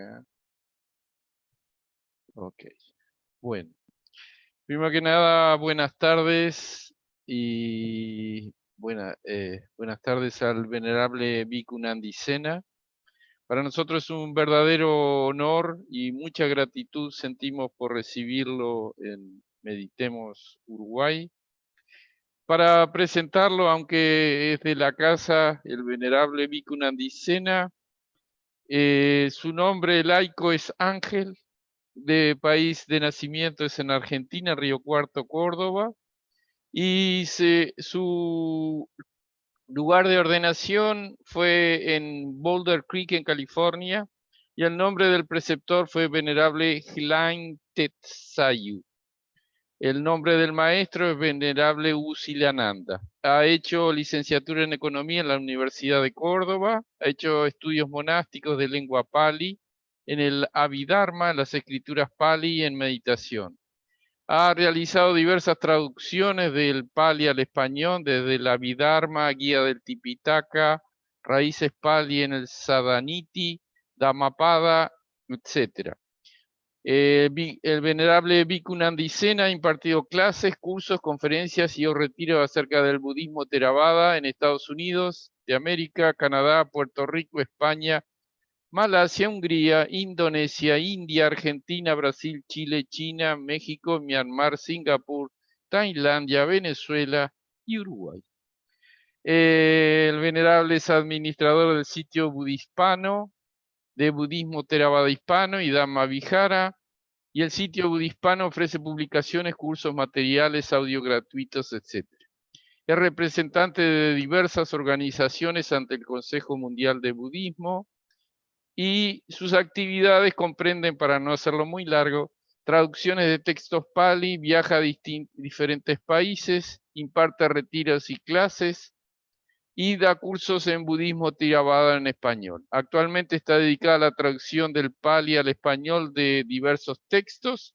acá. Ok. Bueno, primero que nada, buenas tardes y buenas tardes al venerable Bhikkhu Nandi Sena. Para nosotros es un verdadero honor y mucha gratitud sentimos por recibirlo en Meditemos Uruguay. Para presentarlo, aunque es de la casa, el venerable Bhikkhu Nandi Sena, su nombre laico es Ángel, de país de nacimiento es en Argentina, Río Cuarto, Córdoba, y su lugar de ordenación fue en Boulder Creek, en California, y el nombre del preceptor fue venerable Hilain Tetsayu. El nombre del maestro es venerable Usilananda. Ha hecho licenciatura en Economía en la Universidad de Córdoba, ha hecho estudios monásticos de lengua pali en el Abhidharma, las escrituras pali y en meditación. Ha realizado diversas traducciones del pali al español, desde el Abhidharma, Guía del Tipitaka, Raíces pali en el Sadaniti, Dhammapada, etc. El venerable Bhikkhu Nandi Sena ha impartido clases, cursos, conferencias y retiros acerca del budismo Theravada en Estados Unidos de América, Canadá, Puerto Rico, España, Malasia, Hungría, Indonesia, India, Argentina, Brasil, Chile, China, México, Myanmar, Singapur, Tailandia, Venezuela y Uruguay. El venerable es administrador del sitio Budispano, de Budismo Theravada Hispano y Dhamma Vihara, y el sitio Budispano ofrece publicaciones, cursos, materiales, audio gratuitos, etc. Es representante de diversas organizaciones ante el Consejo Mundial de Budismo y sus actividades comprenden, para no hacerlo muy largo, traducciones de textos pali, viaja a diferentes países, imparte retiros y clases y da cursos en budismo Theravada en español. Actualmente está dedicada a la traducción del pali al español de diversos textos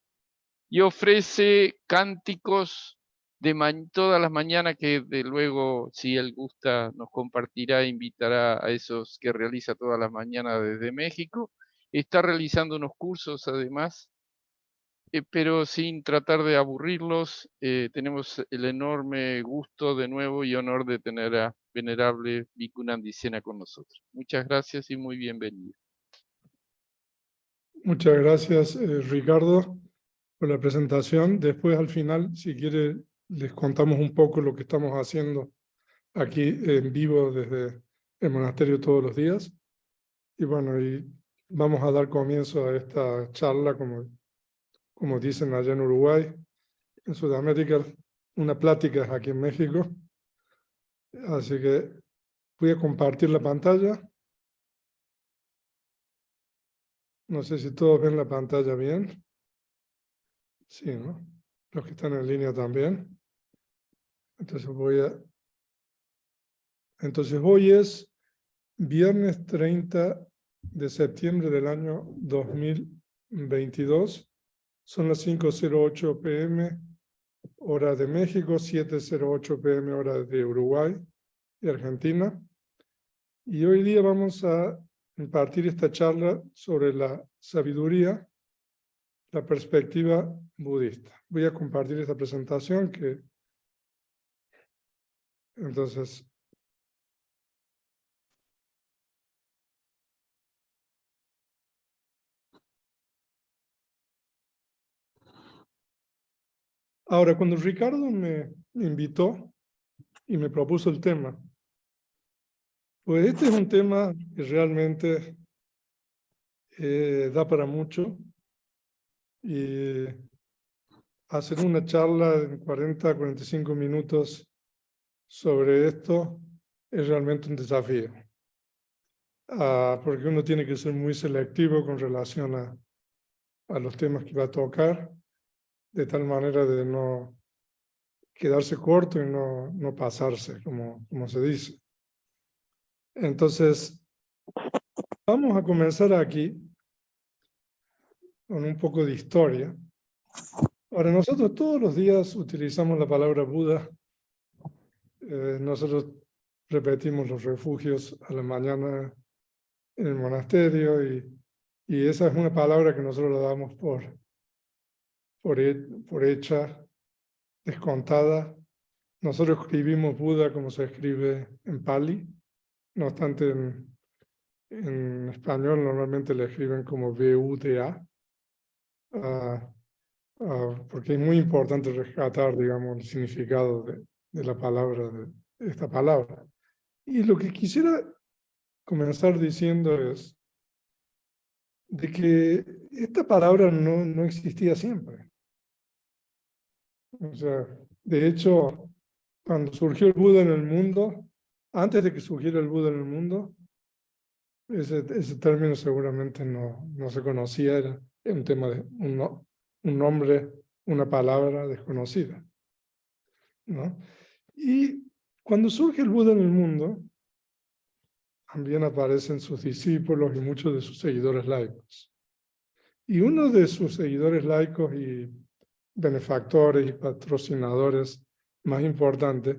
y ofrece cánticos de todas las mañanas que de luego, si él gusta, nos compartirá e invitará a esos que realiza todas las mañanas desde México. Está realizando unos cursos además, pero sin tratar de aburrirlos. Tenemos el enorme gusto de nuevo y honor de tener a venerable Bhikkhu Nandi Sena con nosotros. Muchas gracias y muy bienvenido. Muchas gracias, Ricardo, por la presentación. Después, al final, si quiere, les contamos un poco lo que estamos haciendo aquí en vivo desde el monasterio todos los días. Y bueno, y vamos a dar comienzo a esta charla, como dicen allá en Uruguay, en Sudamérica, una plática aquí en México. Así que voy a compartir la pantalla. No sé si todos ven la pantalla bien. Sí, ¿no? Los que están en línea también. Entonces hoy es viernes 30 de septiembre del año 2022. Son las 5:08 p.m. hora de México, 7:08 p.m. hora de Uruguay y Argentina. Y hoy día vamos a impartir esta charla sobre la sabiduría, la perspectiva budista. Voy a compartir esta presentación entonces, ahora, cuando Ricardo me invitó y me propuso el tema, pues este es un tema que realmente da para mucho, y hacer una charla de 40 a 45 minutos sobre esto es realmente un desafío, porque uno tiene que ser muy selectivo con relación a los temas que va a tocar, de tal manera de no quedarse corto y no pasarse, como se dice. Entonces, vamos a comenzar aquí con un poco de historia. Ahora, nosotros todos los días utilizamos la palabra Buda. Nosotros repetimos los refugios a la mañana en el monasterio y Y esa es una palabra que nosotros la damos por hecha, descontada. Nosotros escribimos Buda como se escribe en Pali, no obstante en español normalmente le escriben como B-U-D-A, porque es muy importante rescatar, digamos, el significado de la palabra, de esta palabra. Y lo que quisiera comenzar diciendo es de que esta palabra no existía siempre. O sea, de hecho, cuando surgió el Buda en el mundo, antes de que surgiera el Buda en el mundo, ese término seguramente no se conocía, era un tema de un nombre, una palabra desconocida, ¿no? Y cuando surge el Buda en el mundo, también aparecen sus discípulos y muchos de sus seguidores laicos. Y uno de sus seguidores laicos y benefactores y patrocinadores más importantes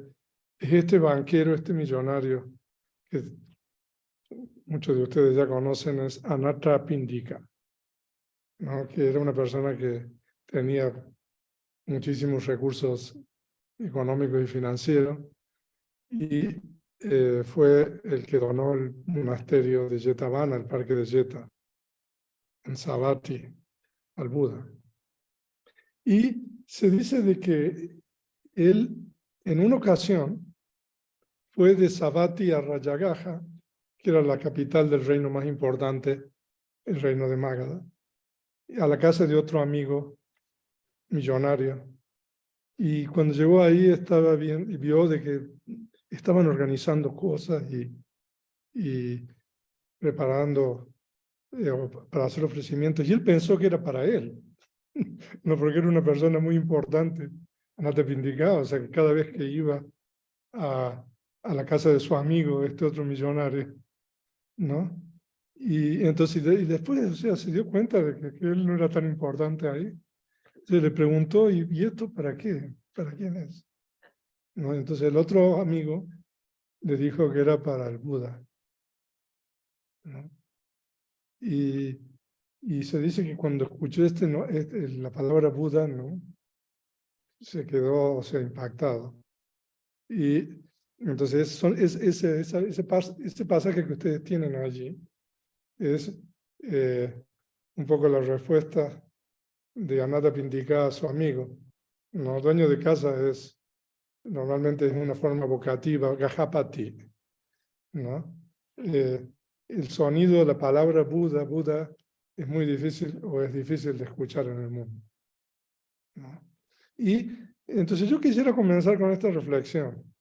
es este banquero, este millonario, que muchos de ustedes ya conocen, es Anathapindika, ¿no? Que era una persona que tenía muchísimos recursos económicos y financieros y fue el que donó el monasterio de Jetavana, el parque de Jeta, en Savatthi, al Buda. Y se dice de que él, en una ocasión, fue de Savatthi a Rajagaha, que era la capital del reino más importante, el reino de Magadha, a la casa de otro amigo millonario. Y cuando llegó ahí estaba bien, y vio de que estaban organizando cosas y preparando para hacer ofrecimientos. Y él pensó que era para él, no porque era una persona muy importante, Anathapindika, o sea que cada vez que iba a la casa de su amigo, este otro millonario, ¿no? Y entonces, y después, o sea, se dio cuenta de que él no era tan importante ahí. Se le preguntó, ¿y esto para qué? ¿Para quién es? ¿No? Entonces el otro amigo le dijo que era para el Buda, ¿no? Y se dice que cuando escuchó la palabra Buda, ¿no? Se quedó, o sea, impactado. Y entonces ese pasaje que ustedes tienen allí es un poco la respuesta de Anathapindika a su amigo. No, dueño de casa normalmente es una forma vocativa, Gajapati, ¿no? El sonido de la palabra Buda, Buda, es muy difícil o es difícil de escuchar en el mundo, ¿no? Y entonces yo quisiera comenzar con esta reflexión,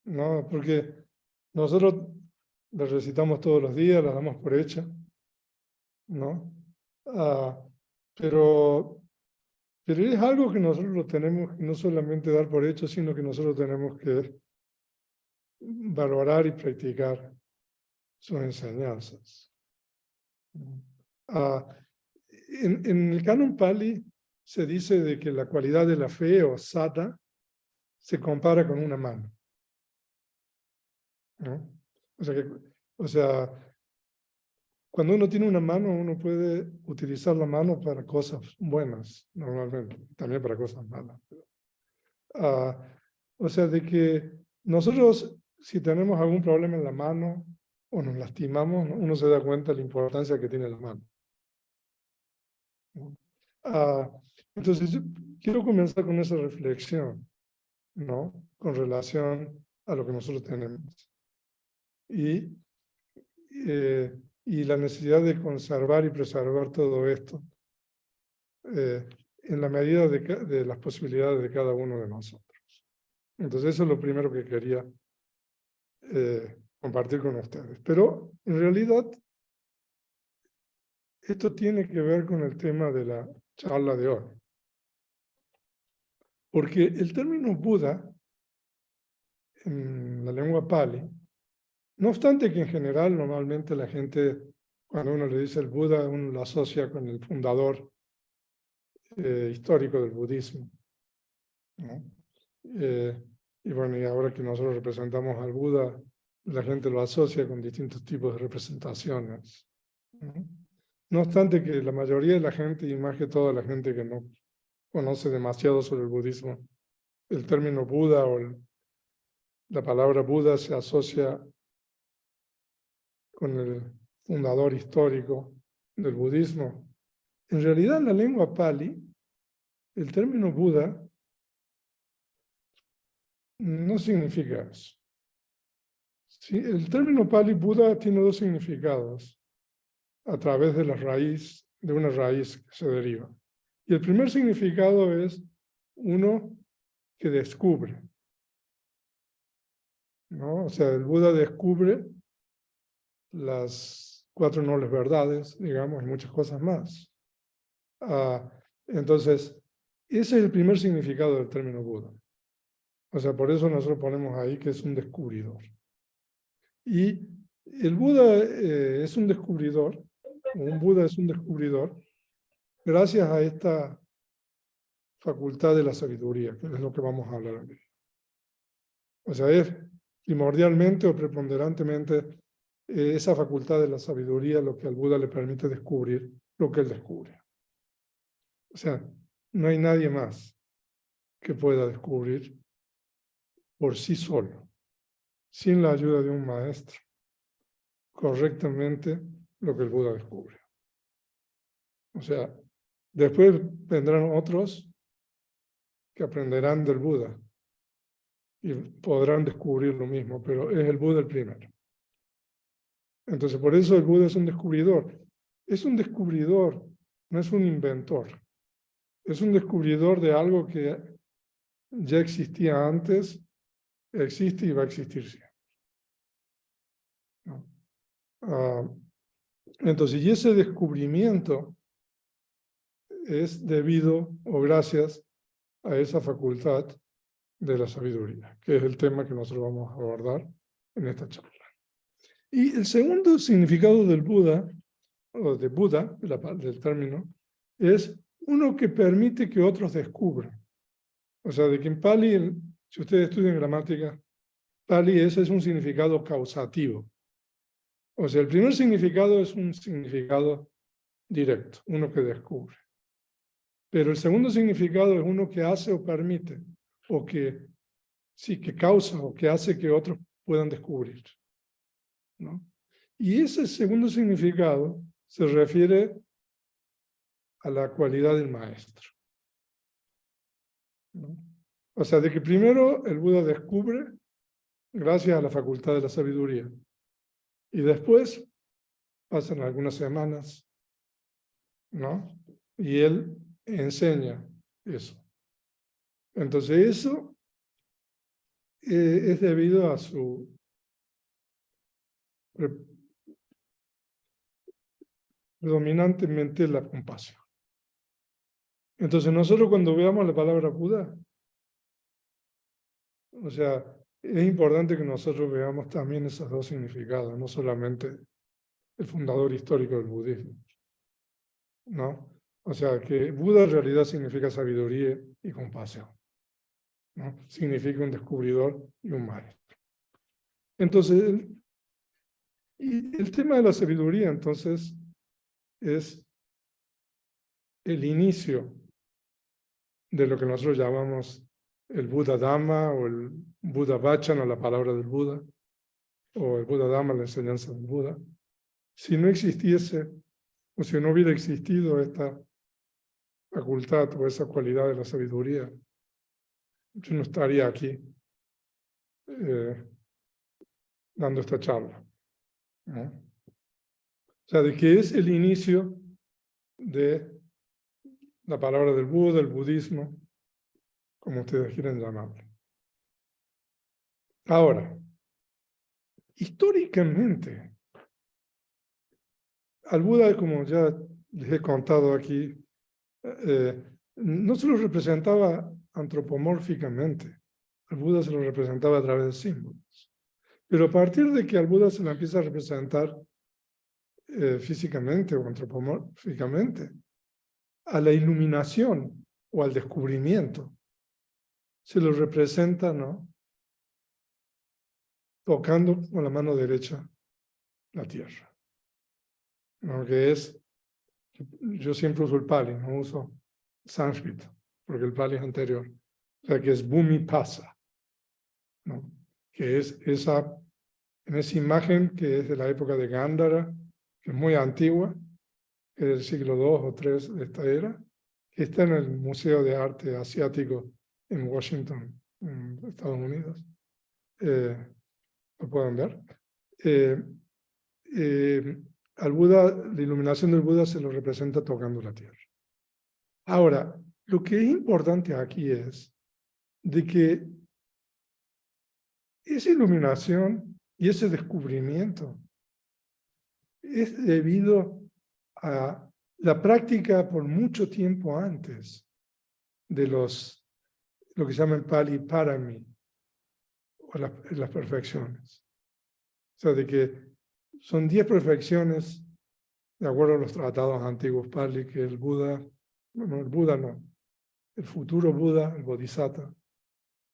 ¿no? Porque nosotros la recitamos todos los días, la damos por hecha, ¿no? Pero es algo que nosotros lo tenemos que no solamente dar por hecho, sino que nosotros tenemos que valorar y practicar sus enseñanzas. En el canon Pali se dice de que la cualidad de la fe o sata se compara con una mano, ¿no? O sea, cuando uno tiene una mano, uno puede utilizar la mano para cosas buenas, normalmente, también para cosas malas. O sea, de que nosotros, si tenemos algún problema en la mano o nos lastimamos, ¿no? Uno se da cuenta de la importancia que tiene la mano, ¿no? Entonces, yo quiero comenzar con esa reflexión, ¿no? Con relación a lo que nosotros tenemos. Y la necesidad de conservar y preservar todo esto en la medida de las posibilidades de cada uno de nosotros. Entonces eso es lo primero que quería compartir con ustedes. Pero en realidad esto tiene que ver con el tema de la charla de hoy. Porque el término Buda en la lengua Pali, no obstante que en general normalmente la gente, cuando uno le dice el Buda, uno lo asocia con el fundador histórico del budismo, ¿no? Y bueno, y ahora que nosotros representamos al Buda, la gente lo asocia con distintos tipos de representaciones, ¿no? No obstante que la mayoría de la gente, y más que toda la gente que no conoce demasiado sobre el budismo, el término Buda o la palabra Buda se asocia con el fundador histórico del budismo. En realidad, en la lengua pali, el término Buda no significa eso. Sí, el término pali Buda tiene dos significados a través de de una raíz que se deriva. Y el primer significado es uno que descubre, ¿no? O sea, el Buda descubre las 4 nobles verdades, digamos, y muchas cosas más. Entonces, ese es el primer significado del término Buda. O sea, por eso nosotros ponemos ahí que es un descubridor. Y el Buda es un descubridor, un Buda es un descubridor, gracias a esta facultad de la sabiduría, que es lo que vamos a hablar aquí. O sea, es primordialmente o preponderantemente esa facultad de la sabiduría lo que al Buda le permite descubrir lo que él descubre. O sea, no hay nadie más que pueda descubrir por sí solo, sin la ayuda de un maestro, correctamente lo que el Buda descubre. O sea, después vendrán otros que aprenderán del Buda y podrán descubrir lo mismo, pero es el Buda el primero. Entonces, por eso el Buda es un descubridor. Es un descubridor, no es un inventor. Es un descubridor de algo que ya existía antes, existe y va a existir siempre. ¿No? Entonces, y ese descubrimiento es debido o gracias a esa facultad de la sabiduría, que es el tema que nosotros vamos a abordar en esta charla. Y el segundo significado del Buda, o de Buda, del término, es uno que permite que otros descubran. O sea, de que en Pali, si ustedes estudian gramática, Pali ese es un significado causativo. O sea, el primer significado es un significado directo, uno que descubre. Pero el segundo significado es uno que hace o permite, o que sí, que causa o que hace que otros puedan descubrir, ¿no? Y ese segundo significado se refiere a la cualidad del maestro, ¿no? O sea, de que primero el Buda descubre gracias a la facultad de la sabiduría y después pasan algunas semanas, ¿no? Y él enseña eso. Entonces eso es debido a su predominantemente la compasión. Entonces nosotros cuando veamos la palabra Buda, o sea, es importante que nosotros veamos también esos dos significados, no solamente el fundador histórico del budismo, ¿no? O sea, que Buda en realidad significa sabiduría y compasión, ¿no? Significa un descubridor y un maestro. Entonces, y el tema de la sabiduría, entonces, es el inicio de lo que nosotros llamamos el Buddha Dhamma o el Buddha Vachana, la palabra del Buda, o el Buddha Dhamma, la enseñanza del Buda. Si no existiese, o si no hubiera existido esta facultad o esa cualidad de la sabiduría, yo no estaría aquí dando esta charla, ¿no? O sea, de que es el inicio de la palabra del Buda, el budismo, como ustedes quieran llamarlo. Ahora, históricamente, al Buda, como ya les he contado aquí, no se lo representaba antropomórficamente. Al Buda se lo representaba a través de símbolos. Pero a partir de que al Buda se lo empieza a representar físicamente o antropomórficamente, a la iluminación o al descubrimiento se lo representa, ¿no? Tocando con la mano derecha la tierra, ¿no? Que es yo siempre uso el Pali, no uso sánscrito, porque el Pali es anterior. O sea, que es Bhumipasa, ¿no? Que es en esa imagen que es de la época de Gandhara, que es muy antigua, que es del siglo II o III de esta era, que está en el Museo de Arte Asiático en Washington, en Estados Unidos. ¿Lo pueden ver? Al Buda, la iluminación del Buda se lo representa tocando la tierra. Ahora, lo que es importante aquí es de que esa iluminación y ese descubrimiento es debido a la práctica por mucho tiempo antes de lo que se llama en Pali parami, o las perfecciones. O sea, de que son 10 perfecciones, de acuerdo a los tratados antiguos Pali, que el Buda, bueno, el Buda no, el futuro Buda, el Bodhisattva,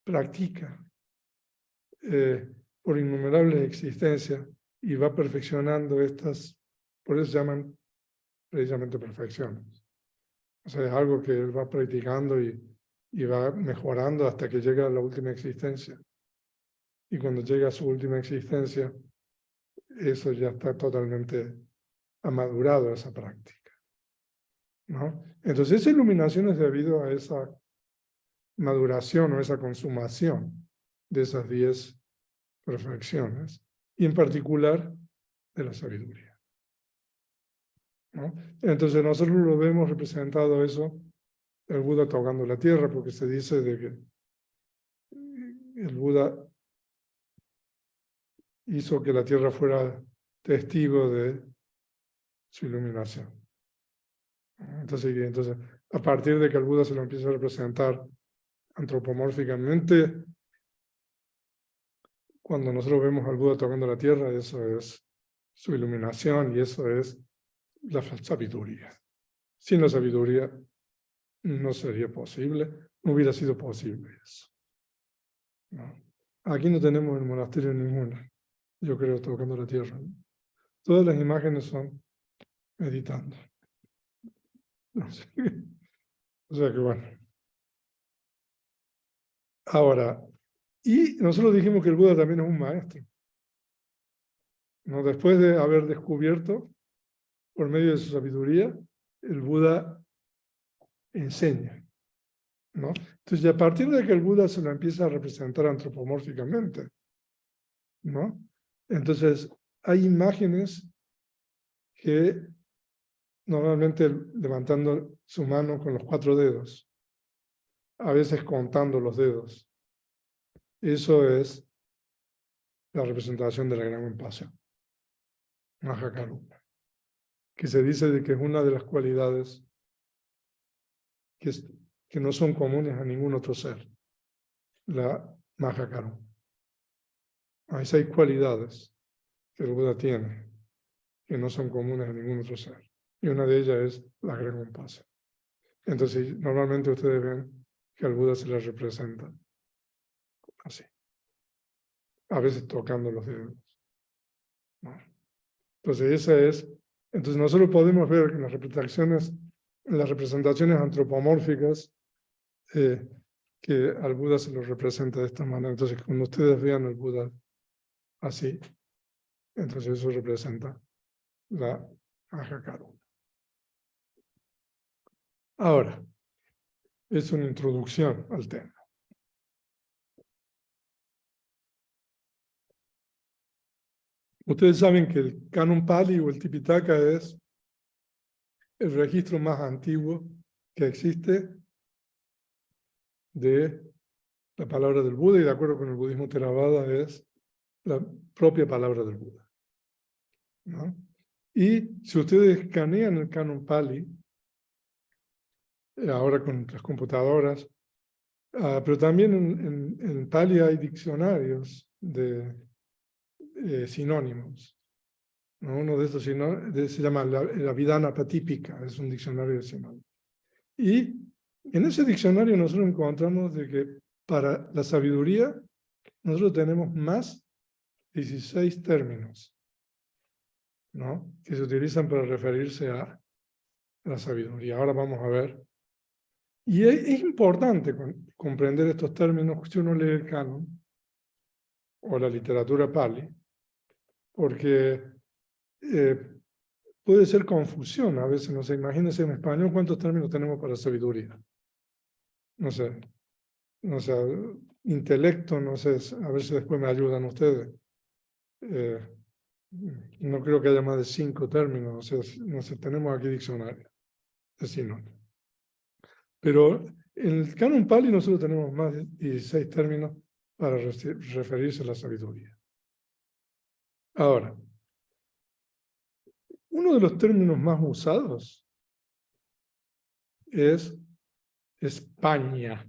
practica por innumerables existencias y va perfeccionando estas, por eso se llaman precisamente perfecciones. O sea, es algo que él va practicando y va mejorando hasta que llega a la última existencia. Y cuando llega a su última existencia, eso ya está totalmente amadurado, esa práctica, ¿no? Entonces, esa iluminación es debido a esa maduración o esa consumación de esas 10 perfecciones, y en particular de la sabiduría, ¿no? Entonces, nosotros lo vemos representado eso, el Buda tocando la tierra, porque se dice de que el Buda hizo que la tierra fuera testigo de su iluminación. Entonces, a partir de que el Buda se lo empieza a representar antropomórficamente, cuando nosotros vemos al Buda tocando la tierra, eso es su iluminación y eso es la sabiduría. Sin la sabiduría no sería posible, no hubiera sido posible eso, ¿no? Aquí no tenemos en el monasterio ninguna, yo creo, tocando la tierra. Todas las imágenes son meditando. No sé. O sea que bueno. Ahora, y nosotros dijimos que el Buda también es un maestro, ¿no? Después de haber descubierto, por medio de su sabiduría, el Buda enseña, ¿no? Entonces, a partir de que el Buda se lo empieza a representar antropomórficamente, ¿no? Entonces, hay imágenes que normalmente levantando su mano con los 4 dedos, a veces contando los dedos. Eso es la representación de la gran compasión, Mahakaruna, que se dice de que es una de las cualidades que no son comunes a ningún otro ser, la Mahakaruna. Hay 6 cualidades que el Buda tiene, que no son comunes a ningún otro ser. Y una de ellas es la gran compasión. Entonces, normalmente ustedes ven que al Buda se le representa así, a veces tocando los dedos, ¿no? Entonces, entonces nosotros podemos ver que en las representaciones antropomórficas, que al Buda se lo representa de esta manera. Entonces, cuando ustedes vean al Buda así, entonces eso representa la Mahakaruna. Ahora, es una introducción al tema. Ustedes saben que el Canon Pali o el Tipitaka es el registro más antiguo que existe de la palabra del Buda, y de acuerdo con el budismo Theravada es la propia palabra del Buda, ¿no? Y si ustedes escanean el Canon Pali, ahora con las computadoras, pero también en Pali hay diccionarios de sinónimos, ¿no? Uno de estos se llama la Vidana Patípica, es un diccionario de sinónimos. Y en ese diccionario nosotros encontramos de que para la sabiduría nosotros tenemos más 16 términos, ¿no? Que se utilizan para referirse a la sabiduría. Ahora vamos a ver. Y es importante comprender estos términos si uno lee el canon o la literatura pali, porque puede ser confusión a veces. No sé, imagínense en español cuántos términos tenemos para sabiduría. No sé, intelecto, no sé, a ver si después me ayudan ustedes. No creo que haya más de 5 términos, no sé, tenemos aquí diccionario de sinónimos. Pero en el canon pali nosotros tenemos más de 16 términos para referirse a la sabiduría. Ahora, uno de los términos más usados es España.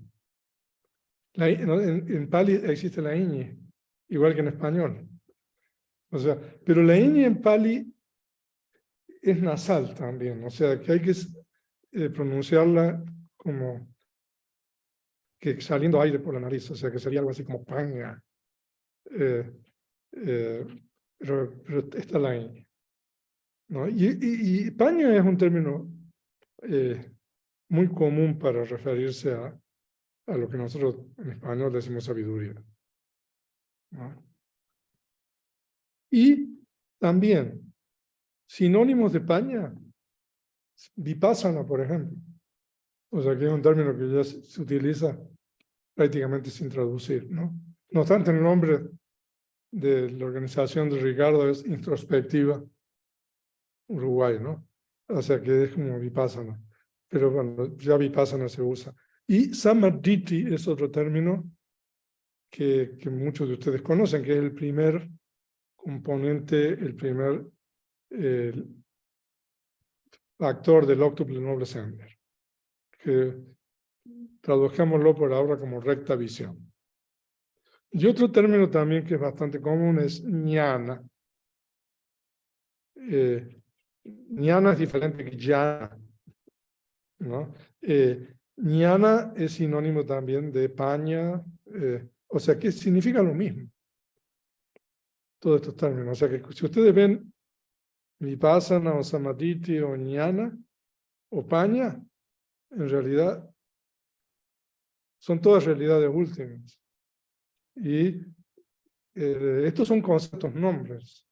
En pali existe la ñ, igual que en español. O sea, pero la ñ en pali es nasal también, o sea, que hay que pronunciarla como que saliendo aire por la nariz, o sea, que sería algo así como paña. Pero está la ñ, ¿no? Y paña es un término muy común para referirse a lo que nosotros en español decimos sabiduría, ¿no? Y también sinónimos de paña, vipassana, por ejemplo. O sea, que es un término que ya se utiliza prácticamente sin traducir, ¿no? No obstante, el nombre de la organización de Ricardo es Introspectiva Uruguay, ¿no? O sea, que es como vipassana. Pero bueno, ya vipassana se usa. Y samadhi es otro término que muchos de ustedes conocen, que es el primer componente, el primer factor del óctuple noble sender, que tradujémoslo por ahora como recta visión. Y otro término también que es bastante común es ñana. Ñana es diferente que llana, ¿no? Ñana es sinónimo también de paña, o sea que significa lo mismo, todos estos términos. O sea que si ustedes ven vipassana o samadhi o ñana o paña, en realidad son todas realidades últimas. Y estos son conceptos nombres,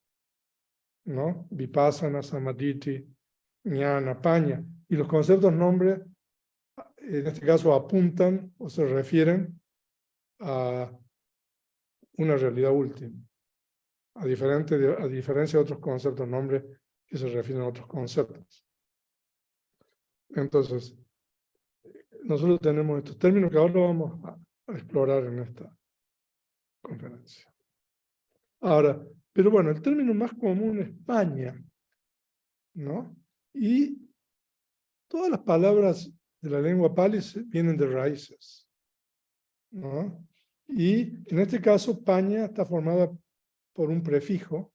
¿no? Vipassana, samadhi, ñana, paña. Y los conceptos nombres, en este caso, apuntan o se refieren a una realidad última, a diferencia de otros conceptos nombres que se refieren a otros conceptos. Entonces, nosotros tenemos estos términos que ahora vamos a explorar en esta conferencia. Ahora, pero bueno, el término más común es paña, ¿no? Y todas las palabras de la lengua pali vienen de raíces, ¿no? Y en este caso, paña está formada por un prefijo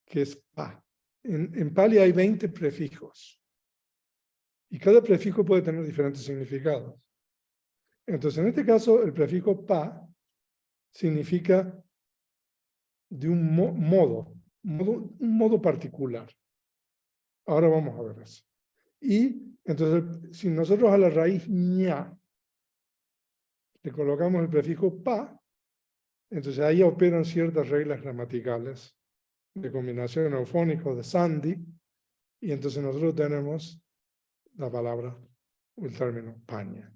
que es pa. En pali hay 20 prefijos y cada prefijo puede tener diferentes significados. Entonces, en este caso, el prefijo pa significa de un modo particular. Ahora vamos a ver eso. Y entonces, si nosotros a la raíz ña le colocamos el prefijo pa, entonces ahí operan ciertas reglas gramaticales de combinación eufónico de sandhi, y entonces nosotros tenemos la palabra o el término paña.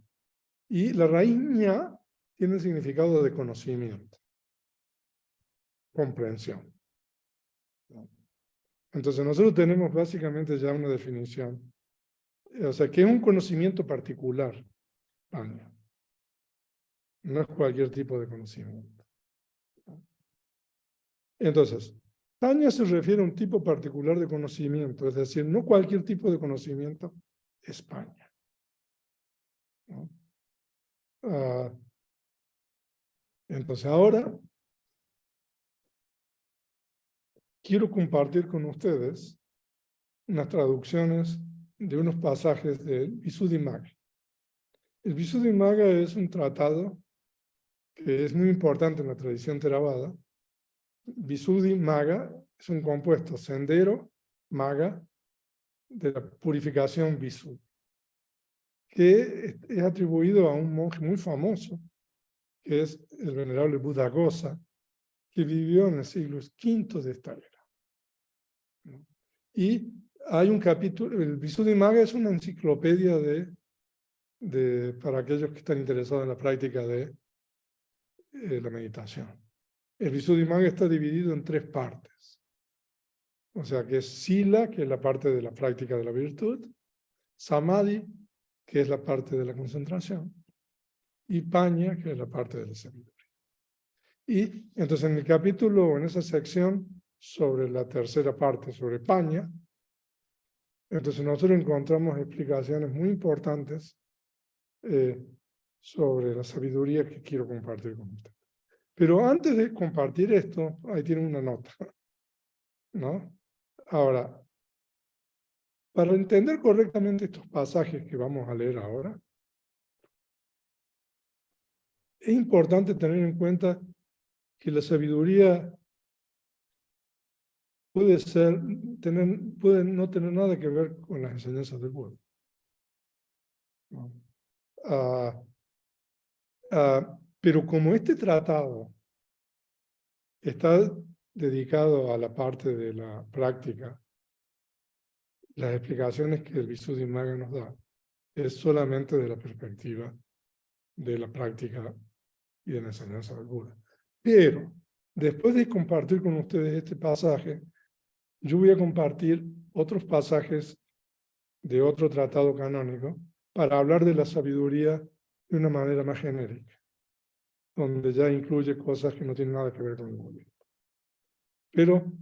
Y la raíz ña tiene el significado de conocimiento, comprensión. Entonces nosotros tenemos básicamente ya una definición. O sea, que es un conocimiento particular, paña. No es cualquier tipo de conocimiento. Entonces, paña se refiere a un tipo particular de conocimiento, es decir, no cualquier tipo de conocimiento es paña, ¿no? Entonces ahora quiero compartir con ustedes unas traducciones de unos pasajes del Visuddhimagga. El Visuddhimagga es un tratado que es muy importante en la tradición Theravada. Visuddhimagga es un compuesto, sendero, magga, de la purificación visual, que es atribuido a un monje muy famoso, que es el venerable Buddhaghosa, que vivió en el siglo V de esta era. ¿No? Y hay un capítulo, el Visuddhimagga es una enciclopedia para aquellos que están interesados en la práctica de la meditación. El Visuddhimagga está dividido en 3 partes. O sea, que es Sila, que es la parte de la práctica de la virtud, Samadhi, que es la parte de la concentración, y Pañña, que es la parte de la sabiduría. Y entonces en el capítulo, en esa sección, sobre la tercera parte, sobre Pañña, entonces nosotros encontramos explicaciones muy importantes sobre la sabiduría que quiero compartir con ustedes. Pero antes de compartir esto, ahí tienen una nota, ¿no? Ahora, para entender correctamente estos pasajes que vamos a leer ahora, es importante tener en cuenta que la sabiduría puede no tener nada que ver con las enseñanzas del Buda. ¿No? Pero como este tratado está dedicado a la parte de la práctica, las explicaciones que el Visuddhimagga nos da es solamente de la perspectiva de la práctica y de la enseñanza del Buda. Pero después de compartir con ustedes este pasaje, yo voy a compartir otros pasajes de otro tratado canónico para hablar de la sabiduría de una manera más genérica, donde ya incluye cosas que no tienen nada que ver con el Buda. Pero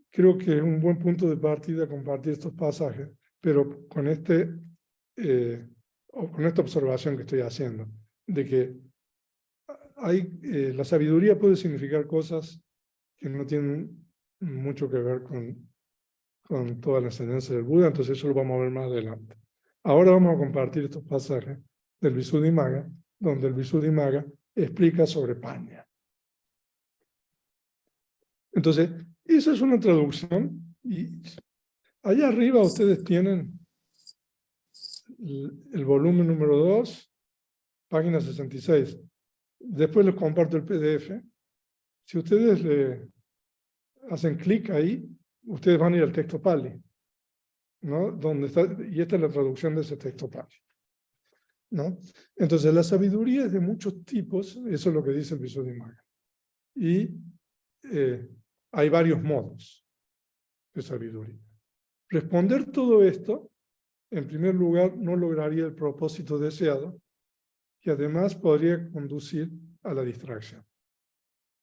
creo que es un buen punto de partida compartir estos pasajes, pero con esta observación que estoy haciendo, de que la sabiduría puede significar cosas que no tienen mucho que ver con toda la enseñanza del Buda, entonces eso lo vamos a ver más adelante. Ahora vamos a compartir estos pasajes del Visuddhimagga, donde el Visuddhimagga explica sobre Pañña. Entonces, esa es una traducción, y allá arriba ustedes tienen el volumen número 2, página 66. Después les comparto el PDF. Si ustedes le hacen clic ahí, ustedes van a ir al texto Pali, ¿no? Donde está, y esta es la traducción de ese texto Pali, ¿no? Entonces, la sabiduría es de muchos tipos, eso es lo que dice el Visuddhimagga. Y hay varios modos de sabiduría. Responder todo esto, en primer lugar, no lograría el propósito deseado y además podría conducir a la distracción.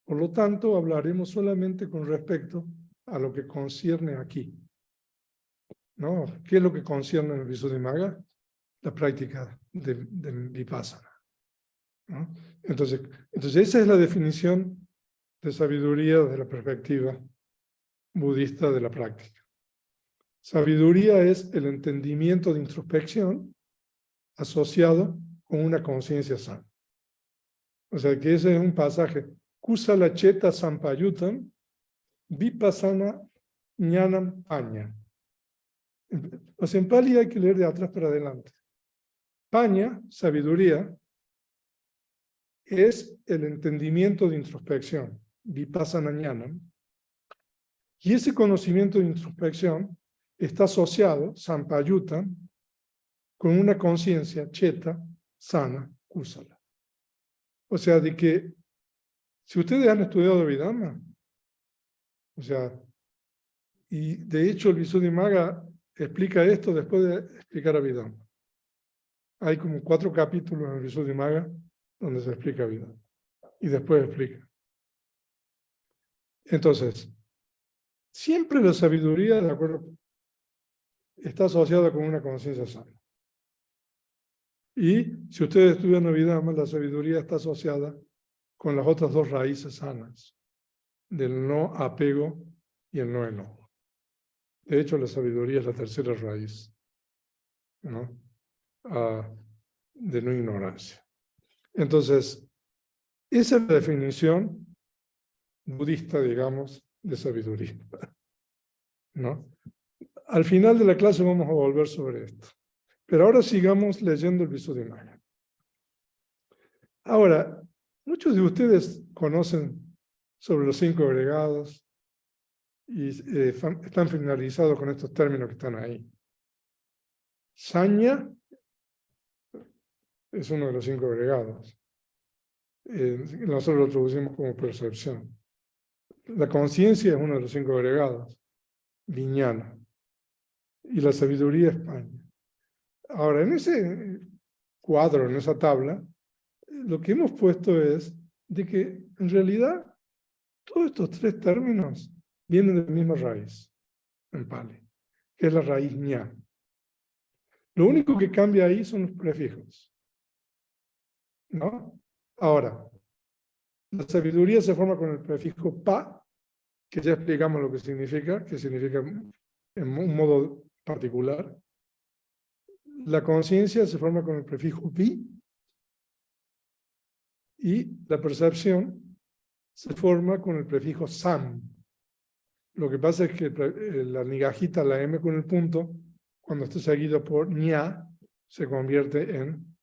Por lo tanto, hablaremos solamente con respecto a lo que concierne aquí, ¿no? ¿Qué es lo que concierne en el Visuddhimagga? La práctica de Vipassana, ¿no? Entonces, esa es la definición de sabiduría desde la perspectiva budista de la práctica. Sabiduría es el entendimiento de introspección asociado con una conciencia sana. O sea que ese es un pasaje. Kusala cheta sampayutam vipassana jnanam pañña. O sea, en Pali hay que leer de atrás para adelante. Pañña, sabiduría, es el entendimiento de introspección, vipassana jnanam. Y ese conocimiento de introspección está asociado, sampayutam, con una conciencia cheta, sana, kusala. O sea, de que si ustedes han estudiado Abhidhamma, o sea, y de hecho el Visuddhimagga explica esto después de explicar Abhidhamma. Hay como 4 capítulos en el Visuddhimagga donde se explica Abhidhamma. Y después explica. Entonces, siempre la sabiduría, de acuerdo, está asociada con una conciencia sana. Y si ustedes estudian Abhidhamma, la sabiduría está asociada con las otras 2 raíces sanas, del no apego y el no enojo. De hecho, la sabiduría es la tercera raíz, ¿no? De no ignorancia. Entonces, esa es la definición budista, digamos, de sabiduría, ¿no? Al final de la clase vamos a volver sobre esto. Pero ahora sigamos leyendo el Visuddhimagga. Ahora, muchos de ustedes conocen sobre los 5 agregados y están familiarizados con estos términos que están ahí. Saña es uno de los 5 agregados. Nosotros lo traducimos como percepción. La conciencia es uno de los 5 agregados. Viñana. Y la sabiduría es paña. Ahora, en ese cuadro, en esa tabla, lo que hemos puesto es de que en realidad todos estos 3 términos vienen de la misma raíz en Pali, que es la raíz ña. Lo único que cambia ahí son los prefijos, ¿no? Ahora, la sabiduría se forma con el prefijo pa, que ya explicamos lo que significa en un modo particular. La conciencia se forma con el prefijo vi, y la percepción se forma con el prefijo sam. Lo que pasa es que la nigajita, la M con el punto, cuando está seguido por ña, se convierte en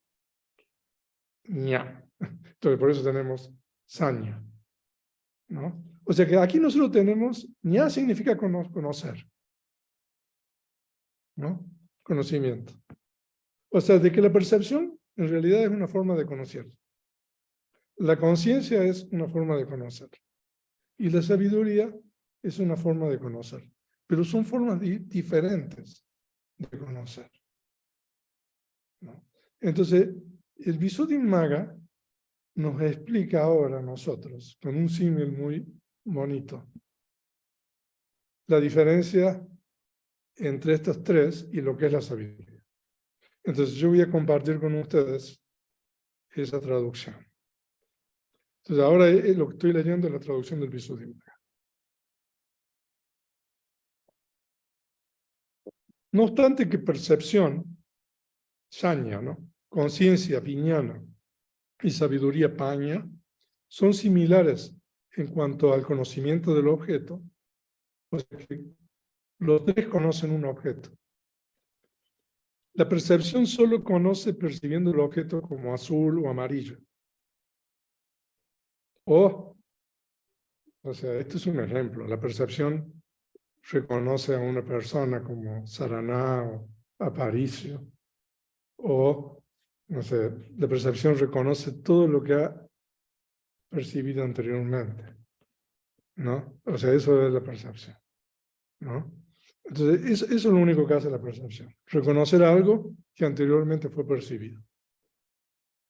ña. Entonces, por eso tenemos saña, ¿no? O sea que aquí nosotros tenemos, ña significa conocer, ¿no? Conocimiento. O sea, de que la percepción en realidad es una forma de conocer. La conciencia es una forma de conocer. Y la sabiduría es una forma de conocer. Pero son formas diferentes de conocer, ¿no? Entonces, el Visuddhimagga nos explica ahora a nosotros, con un símil muy bonito, la diferencia entre estas 3 y lo que es la sabiduría. Entonces, yo voy a compartir con ustedes esa traducción. Entonces, ahora lo que estoy leyendo es la traducción del Visuddhimagga. No obstante que percepción, saña, ¿no? Conciencia, viñana, y sabiduría, paña, son similares en cuanto al conocimiento del objeto. O sea que los 3 conocen un objeto. La percepción solo conoce percibiendo el objeto como azul o amarillo. O sea, esto es un ejemplo. La percepción reconoce a una persona como Saraná o Aparicio. O, no sé, la percepción reconoce todo lo que ha percibido anteriormente, ¿no? O sea, eso es la percepción, ¿no? Entonces, eso es lo único que hace la percepción. Reconocer algo que anteriormente fue percibido,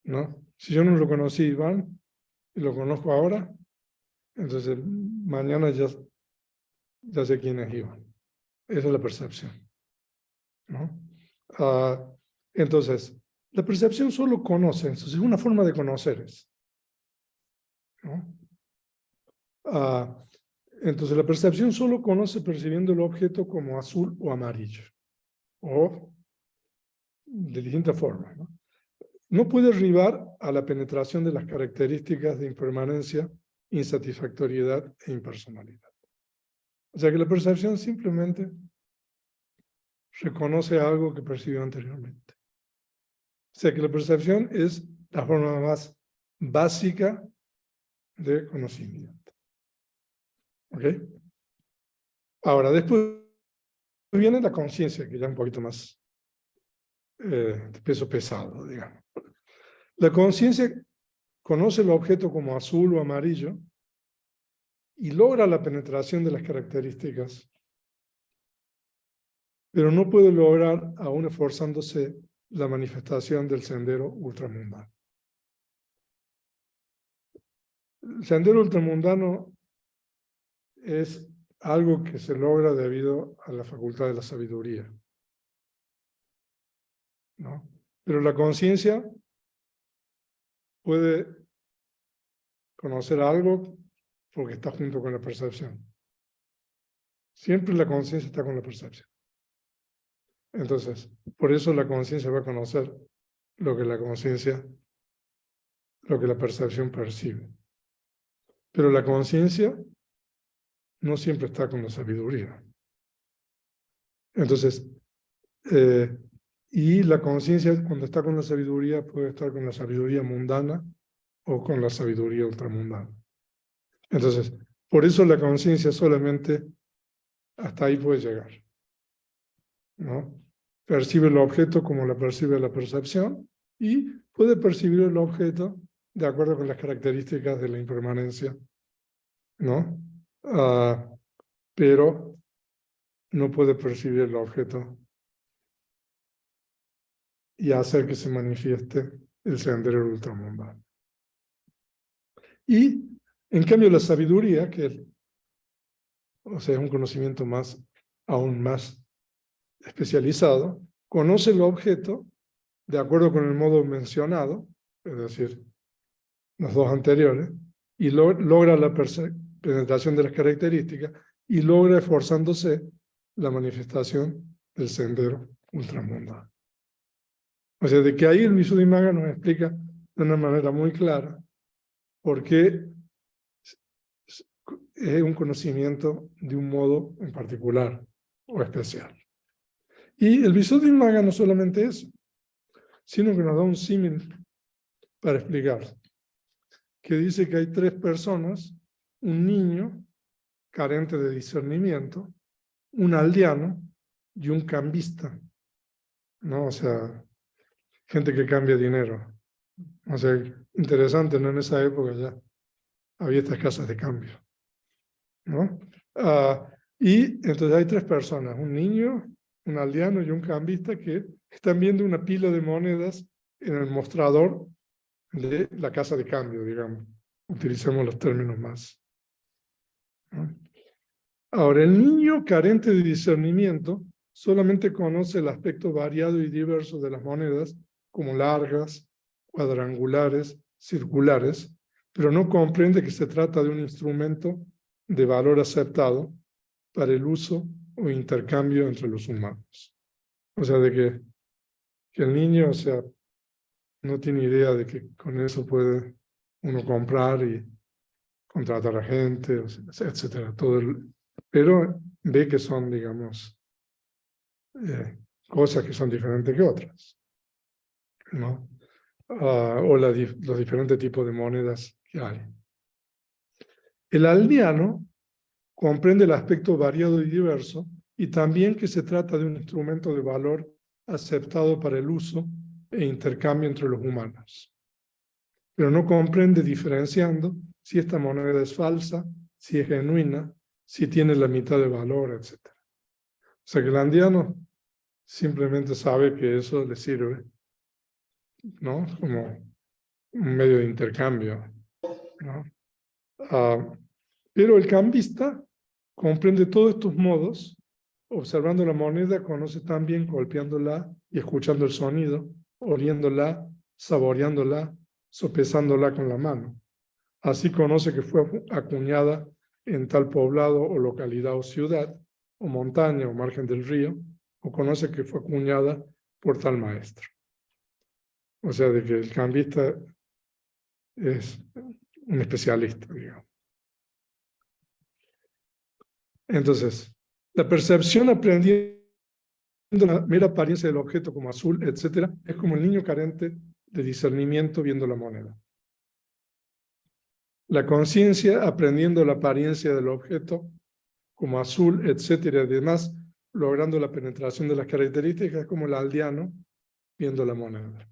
¿no? Si yo no lo conocí, Iván, y lo conozco ahora, entonces mañana ya sé quién es Iván. Esa es la percepción, ¿no? Entonces, la percepción solo conoce, entonces es una forma de conocer, ¿no? Entonces, la percepción solo conoce percibiendo el objeto como azul o amarillo, o de distintas formas, ¿no? No puede arribar a la penetración de las características de impermanencia, insatisfactoriedad e impersonalidad. O sea que la percepción simplemente reconoce algo que percibió anteriormente. O sea que la percepción es la forma más básica de conocimiento. ¿Ok? Ahora, después viene la conciencia, que ya es un poquito más de peso pesado, digamos. La conciencia conoce el objeto como azul o amarillo y logra la penetración de las características, pero no puede lograr, aún esforzándose, la manifestación del sendero ultramundano. El sendero ultramundano es algo que se logra debido a la facultad de la sabiduría, ¿no? Pero la conciencia puede conocer algo porque está junto con la percepción. Siempre la conciencia está con la percepción. Entonces, por eso la conciencia va a conocer lo que la percepción percibe. Pero la conciencia no siempre está con la sabiduría. Entonces, y la conciencia, cuando está con la sabiduría, puede estar con la sabiduría mundana o con la sabiduría ultramundana. Entonces, por eso la conciencia solamente hasta ahí puede llegar, ¿no? Percibe el objeto como la percibe la percepción y puede percibir el objeto de acuerdo con las características de la impermanencia, ¿no? Pero no puede percibir el objeto y hacer que se manifieste el sendero ultramundano. Y, en cambio, la sabiduría, que o sea, es un conocimiento aún más especializado, conoce el objeto de acuerdo con el modo mencionado, es decir, los dos anteriores, y logra la penetración de las características y logra, esforzándose, la manifestación del sendero ultramundano. O sea, de que ahí el Visuddhimagga nos explica de una manera muy clara por qué es un conocimiento de un modo en particular o especial. Y el Visuddhimagga no solamente eso, sino que nos da un símil para explicar, que dice que hay tres personas, un niño carente de discernimiento, un aldeano y un cambista, ¿no? O sea, gente que cambia dinero. O sea, interesante, ¿no? En esa época ya había estas casas de cambio, ¿no? Y entonces hay tres personas, un niño, un aldeano y un cambista que están viendo una pila de monedas en el mostrador de la casa de cambio, digamos. Utilicemos los términos más, ¿no? Ahora, el niño carente de discernimiento solamente conoce el aspecto variado y diverso de las monedas, como largas, cuadrangulares, circulares, pero no comprende que se trata de un instrumento de valor aceptado para el uso o intercambio entre los humanos. O sea, de que el niño, o sea, no tiene idea de que con eso puede uno comprar y contratar a gente, o sea, etcétera. Pero ve que son, digamos, cosas que son diferentes que otras, ¿no? O los diferentes tipos de monedas que hay. El aldeano comprende el aspecto variado y diverso y también que se trata de un instrumento de valor aceptado para el uso e intercambio entre los humanos. Pero no comprende diferenciando si esta moneda es falsa, si es genuina, si tiene la mitad de valor, etc. O sea que el aldeano simplemente sabe que eso le sirve, ¿no? Como un medio de intercambio, ¿no? Pero el cambista comprende todos estos modos, observando la moneda, conoce también golpeándola y escuchando el sonido, oliéndola, saboreándola, sopesándola con la mano. Así conoce que fue acuñada en tal poblado o localidad o ciudad, o montaña o margen del río, o conoce que fue acuñada por tal maestro. O sea, de que el cambista es un especialista, digamos. Entonces, la percepción aprendiendo la mera apariencia del objeto como azul, etcétera, es como el niño carente de discernimiento viendo la moneda. La conciencia aprendiendo la apariencia del objeto como azul, etcétera, y además logrando la penetración de las características, es como el aldeano viendo la moneda.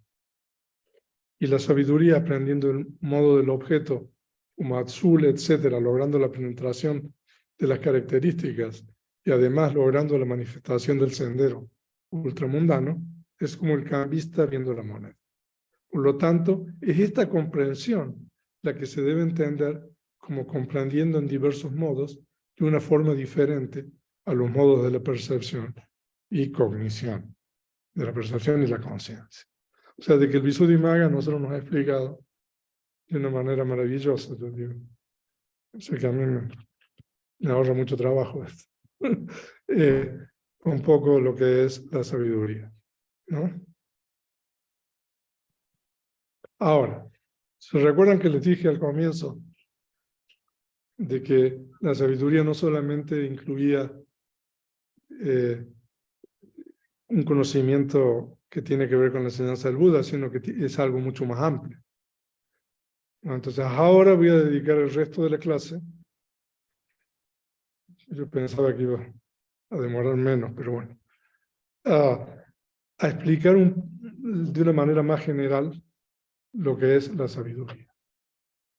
Y la sabiduría aprendiendo el modo del objeto como azul, etcétera, logrando la penetración de las características y además logrando la manifestación del sendero ultramundano, es como el cambista viendo la moneda. Por lo tanto, es esta comprensión la que se debe entender como comprendiendo en diversos modos de una forma diferente a los modos de la percepción y cognición, de la percepción y la conciencia. O sea, de que el Visuddhimagga nosotros nos ha explicado de una manera maravillosa, yo digo. O sea, que a mí me ahorra mucho trabajo esto. Un poco lo que es la sabiduría, ¿no? Ahora, ¿se recuerdan que les dije al comienzo de que la sabiduría no solamente incluía un conocimiento que tiene que ver con la enseñanza del Buda, sino que es algo mucho más amplio. Entonces ahora voy a dedicar el resto de la clase. Yo pensaba que iba a demorar menos, pero bueno. A explicar de una manera más general lo que es la sabiduría,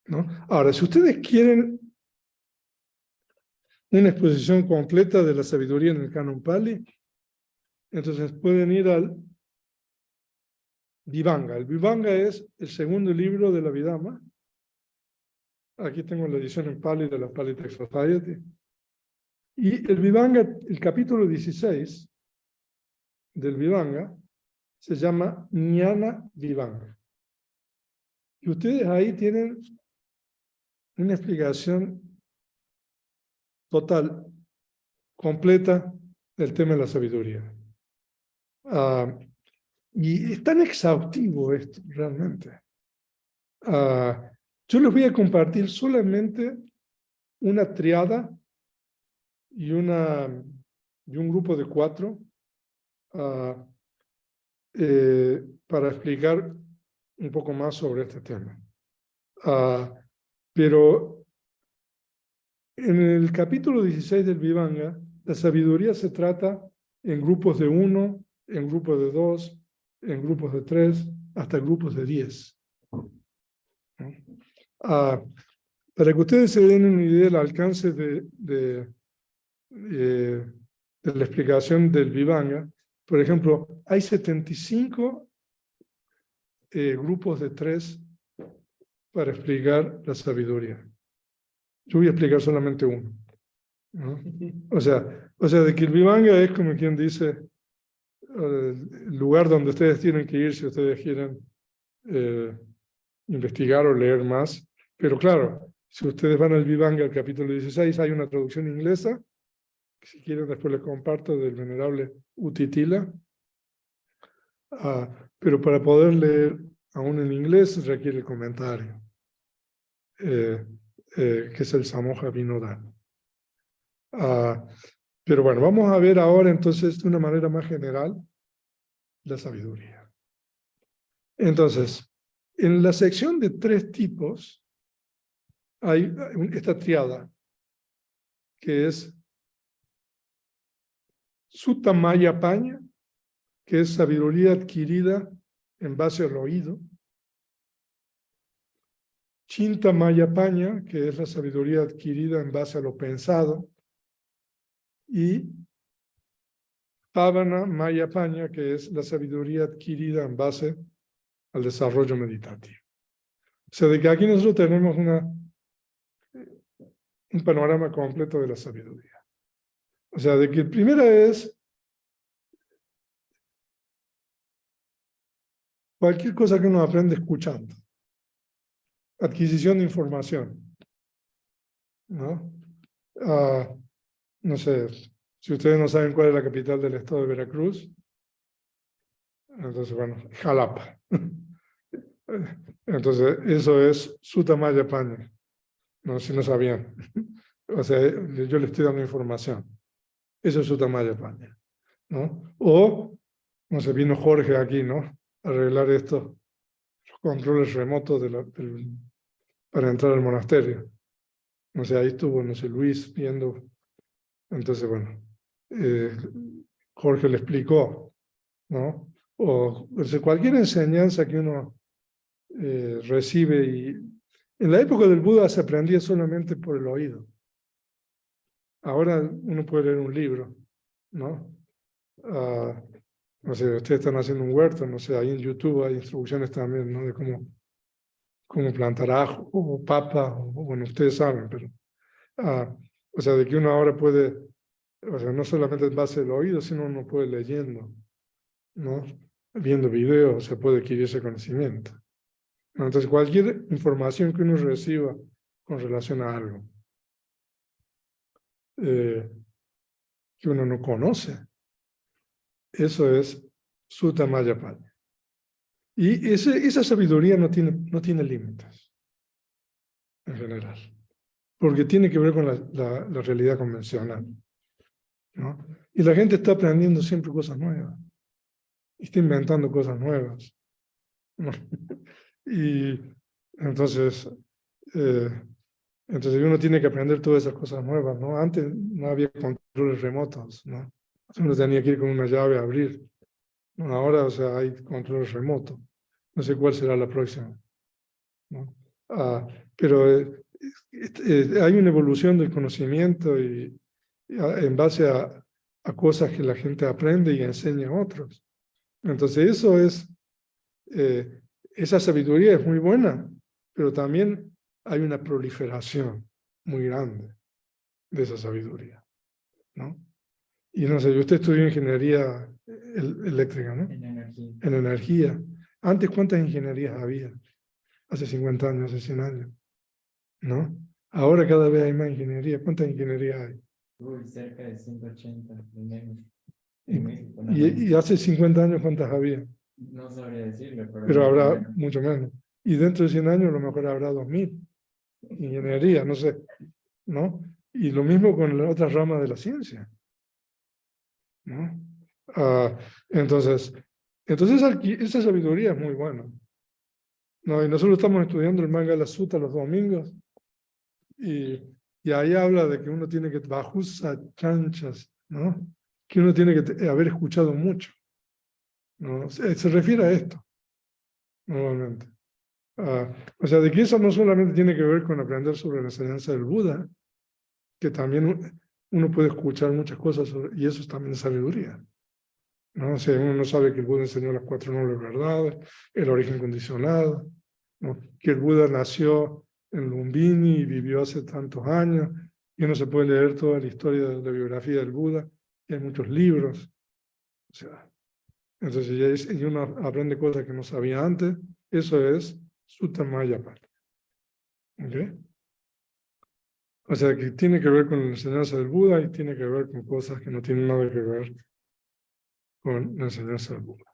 ¿no? Ahora, si ustedes quieren una exposición completa de la sabiduría en el Canon Pali, entonces pueden ir al Vivanga. El Vivanga es el segundo libro de la Abhidhamma. Aquí tengo la edición en Pali de la Pali Text Society. Y el Vivanga, el capítulo 16 del Vivanga, se llama Jnana Vivanga. Y ustedes ahí tienen una explicación total, completa del tema de la sabiduría. Y es tan exhaustivo esto, realmente. Yo les voy a compartir solamente una triada y un grupo de 4 para explicar un poco más sobre este tema. Pero en el capítulo 16 del Vivanga, la sabiduría se trata en grupos de 1, en grupos de 2, en grupos de 3, hasta grupos de 10. Para que ustedes se den una idea del alcance de la explicación del Vivanga, por ejemplo, hay 75 grupos de 3 para explicar la sabiduría. Yo voy a explicar solamente uno, ¿no? O sea, de que el Vivanga es como quien dice el lugar donde ustedes tienen que ir si ustedes quieren investigar o leer más. Pero claro, si ustedes van al Vivanga, al capítulo 16, hay una traducción inglesa, que si quieren después les comparto, del venerable Utitila. Pero para poder leer aún en inglés se requiere el comentario, que es el Samoja Vinodana. Pero bueno, vamos a ver ahora entonces de una manera más general la sabiduría. Entonces, en la sección de 3 tipos hay esta triada que es Sutta Maya Paña, que es sabiduría adquirida en base al oído. Chinta Maya Paña, que es la sabiduría adquirida en base a lo pensado. Y Pavana Maya Paña, que es la sabiduría adquirida en base al desarrollo meditativo. O sea, de que aquí nosotros tenemos un panorama completo de la sabiduría. O sea, de que el primero es cualquier cosa que uno aprende escuchando. Adquisición de información, ¿no? No sé, si ustedes no saben cuál es la capital del estado de Veracruz, entonces, bueno, Jalapa. Entonces, eso es Sutta Maya Paña, ¿no? Si no sabían. O sea, yo le estoy dando información. Eso es Sutta Maya Paña, ¿no? O, no sé, vino Jorge aquí, ¿no? A arreglar estos controles remotos para entrar al monasterio. No sé, ahí estuvo, no sé, Luis viendo. Entonces, bueno, Jorge le explicó, ¿no? O sea, cualquier enseñanza que uno recibe, y en la época del Buda se aprendía solamente por el oído. Ahora uno puede leer un libro, ¿no? No sé, ustedes están haciendo un huerto, no sé, ahí en YouTube hay instrucciones también, ¿no? De cómo plantar ajo o papa, o bueno, ustedes saben, pero, o sea, de que uno ahora puede, o sea, no solamente en base del oído, sino uno puede leyendo, ¿no? Viendo videos, se puede adquirir ese conocimiento. Entonces, cualquier información que uno reciba con relación a algo que uno no conoce, eso es Sutta Maya Paña. Y esa sabiduría no tiene límites, en general, porque tiene que ver con la realidad convencional, ¿no? Y la gente está aprendiendo siempre cosas nuevas. y está inventando cosas nuevas, ¿no? Y entonces, entonces uno tiene que aprender todas esas cosas nuevas, ¿no? Antes no había controles remotos, ¿no? Uno tenía que ir con una llave a abrir. ¿No? Ahora, o sea, hay controles remotos. No sé cuál será la próxima, ¿no? Pero hay una evolución del conocimiento y en base a cosas que la gente aprende y enseña a otros. Entonces eso es, esa sabiduría es muy buena, pero también hay una proliferación muy grande de esa sabiduría, ¿no? Y no sé, usted estudió ingeniería eléctrica, ¿no? En energía. En energía. Antes, ¿cuántas ingenierías había? Hace 50 años, hace 100 años, ¿no? Ahora cada vez hay más ingeniería. ¿Cuántas ingenierías hay? Uy, cerca de 180 de menos. Y, En México, nada más. y hace 50 años, ¿cuántas había? No sabría decirle, Pero habrá menos. mucho menos. Y dentro de 100 años a lo mejor habrá 2000 ingeniería, no sé, ¿no? Y lo mismo con las otras ramas de la ciencia, ¿no? Entonces esa sabiduría es muy buena, ¿no? Y nosotros estamos estudiando el Mangala Sutta los domingos y ahí habla de que uno tiene que bajusa chanchas, ¿no? Que uno tiene que haber escuchado mucho, ¿no? Se refiere a esto, normalmente. O sea, de que eso no solamente tiene que ver con aprender sobre la enseñanza del Buda, que también uno puede escuchar muchas cosas sobre, y eso es también sabiduría, ¿no? O sea, uno no sabe que el Buda enseñó las 4 nobles verdades, el origen condicionado, ¿no? Que el Buda nació en Lumbini y vivió hace tantos años, y uno se puede leer toda la historia de la biografía del Buda, y hay muchos libros, o sea, entonces y uno aprende cosas que no sabía antes, eso es Sutta Mayapati, ¿ok? O sea, que tiene que ver con la enseñanza del Buda y tiene que ver con cosas que no tienen nada que ver con la enseñanza del Buda.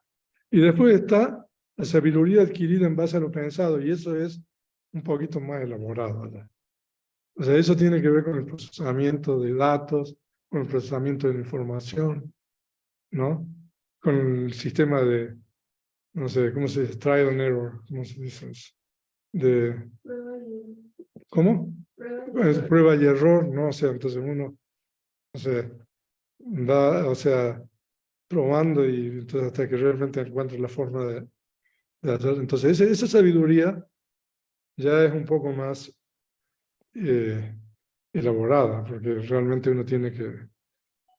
Y después está la sabiduría adquirida en base a lo pensado, y eso es un poquito más elaborado, ¿verdad? O sea, eso tiene que ver con el procesamiento de datos, con el procesamiento de la información, ¿no? Con el sistema de, no sé, ¿cómo se dice? Trial and error, ¿cómo se dice eso? ¿Cómo? Prueba y error, ¿no? O sea, entonces uno, o sea, va, o sea, probando y entonces hasta que realmente encuentre la forma de hacer. Entonces, esa sabiduría ya es un poco más elaborada, porque realmente uno tiene que...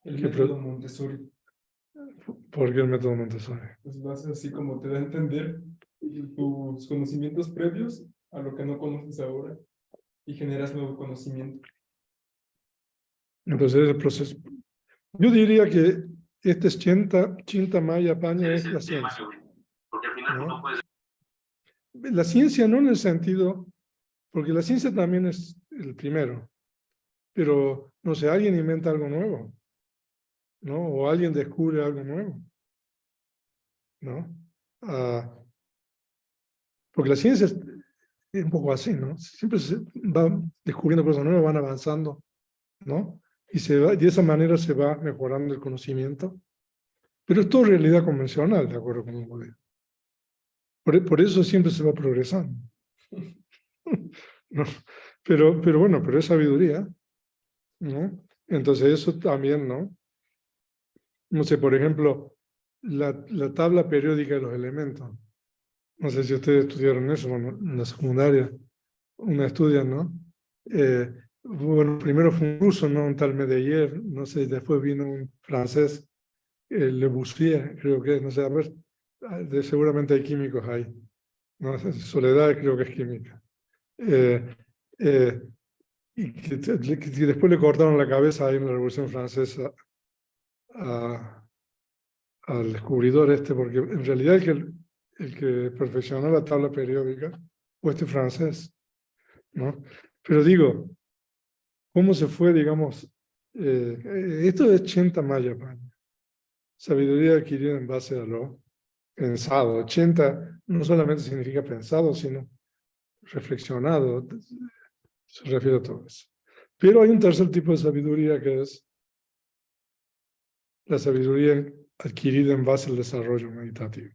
El método Montessori, ¿Por qué el método Montessori? pues vas así como te da a entender tus conocimientos previos a lo que no conoces ahora y generas nuevo conocimiento. Entonces, el proceso... Yo diría que este es Chinta Maya Paña es la ciencia, ¿no? La ciencia no en el sentido, porque la ciencia también es el primero, pero no sé, alguien inventa algo nuevo, ¿no? O alguien descubre algo nuevo, ¿no? Porque la ciencia es un poco así, ¿no? Siempre se va descubriendo cosas nuevas, van avanzando, ¿no? Y de esa manera se va mejorando el conocimiento, pero es todo realidad convencional, de acuerdo con un modelo. Por eso siempre se va progresando, ¿no? Pero bueno, pero es sabiduría, ¿no? Entonces eso también, ¿no? No sé, por ejemplo, la tabla periódica de los elementos. No sé si ustedes estudiaron eso, bueno, en la secundaria, una estudian, ¿no? Bueno, primero fue un ruso, ¿no? Un tal Medeyer, no sé, después vino un francés, Le Boursier, creo que, no sé, a ver, seguramente hay químicos ahí, ¿no? Soledad creo que es química. Y que después le cortaron la cabeza ahí en la Revolución Francesa al descubridor este, porque en realidad el que perfeccionó la tabla periódica fue este francés, ¿no? Pero digo, ¿cómo se fue, digamos? Esto es Chinta Maya Paña, sabiduría adquirida en base a lo pensado. Chinta no solamente significa pensado, sino reflexionado, se refiere a todo eso. Pero hay un tercer tipo de sabiduría que es la sabiduría adquirida en base al desarrollo meditativo.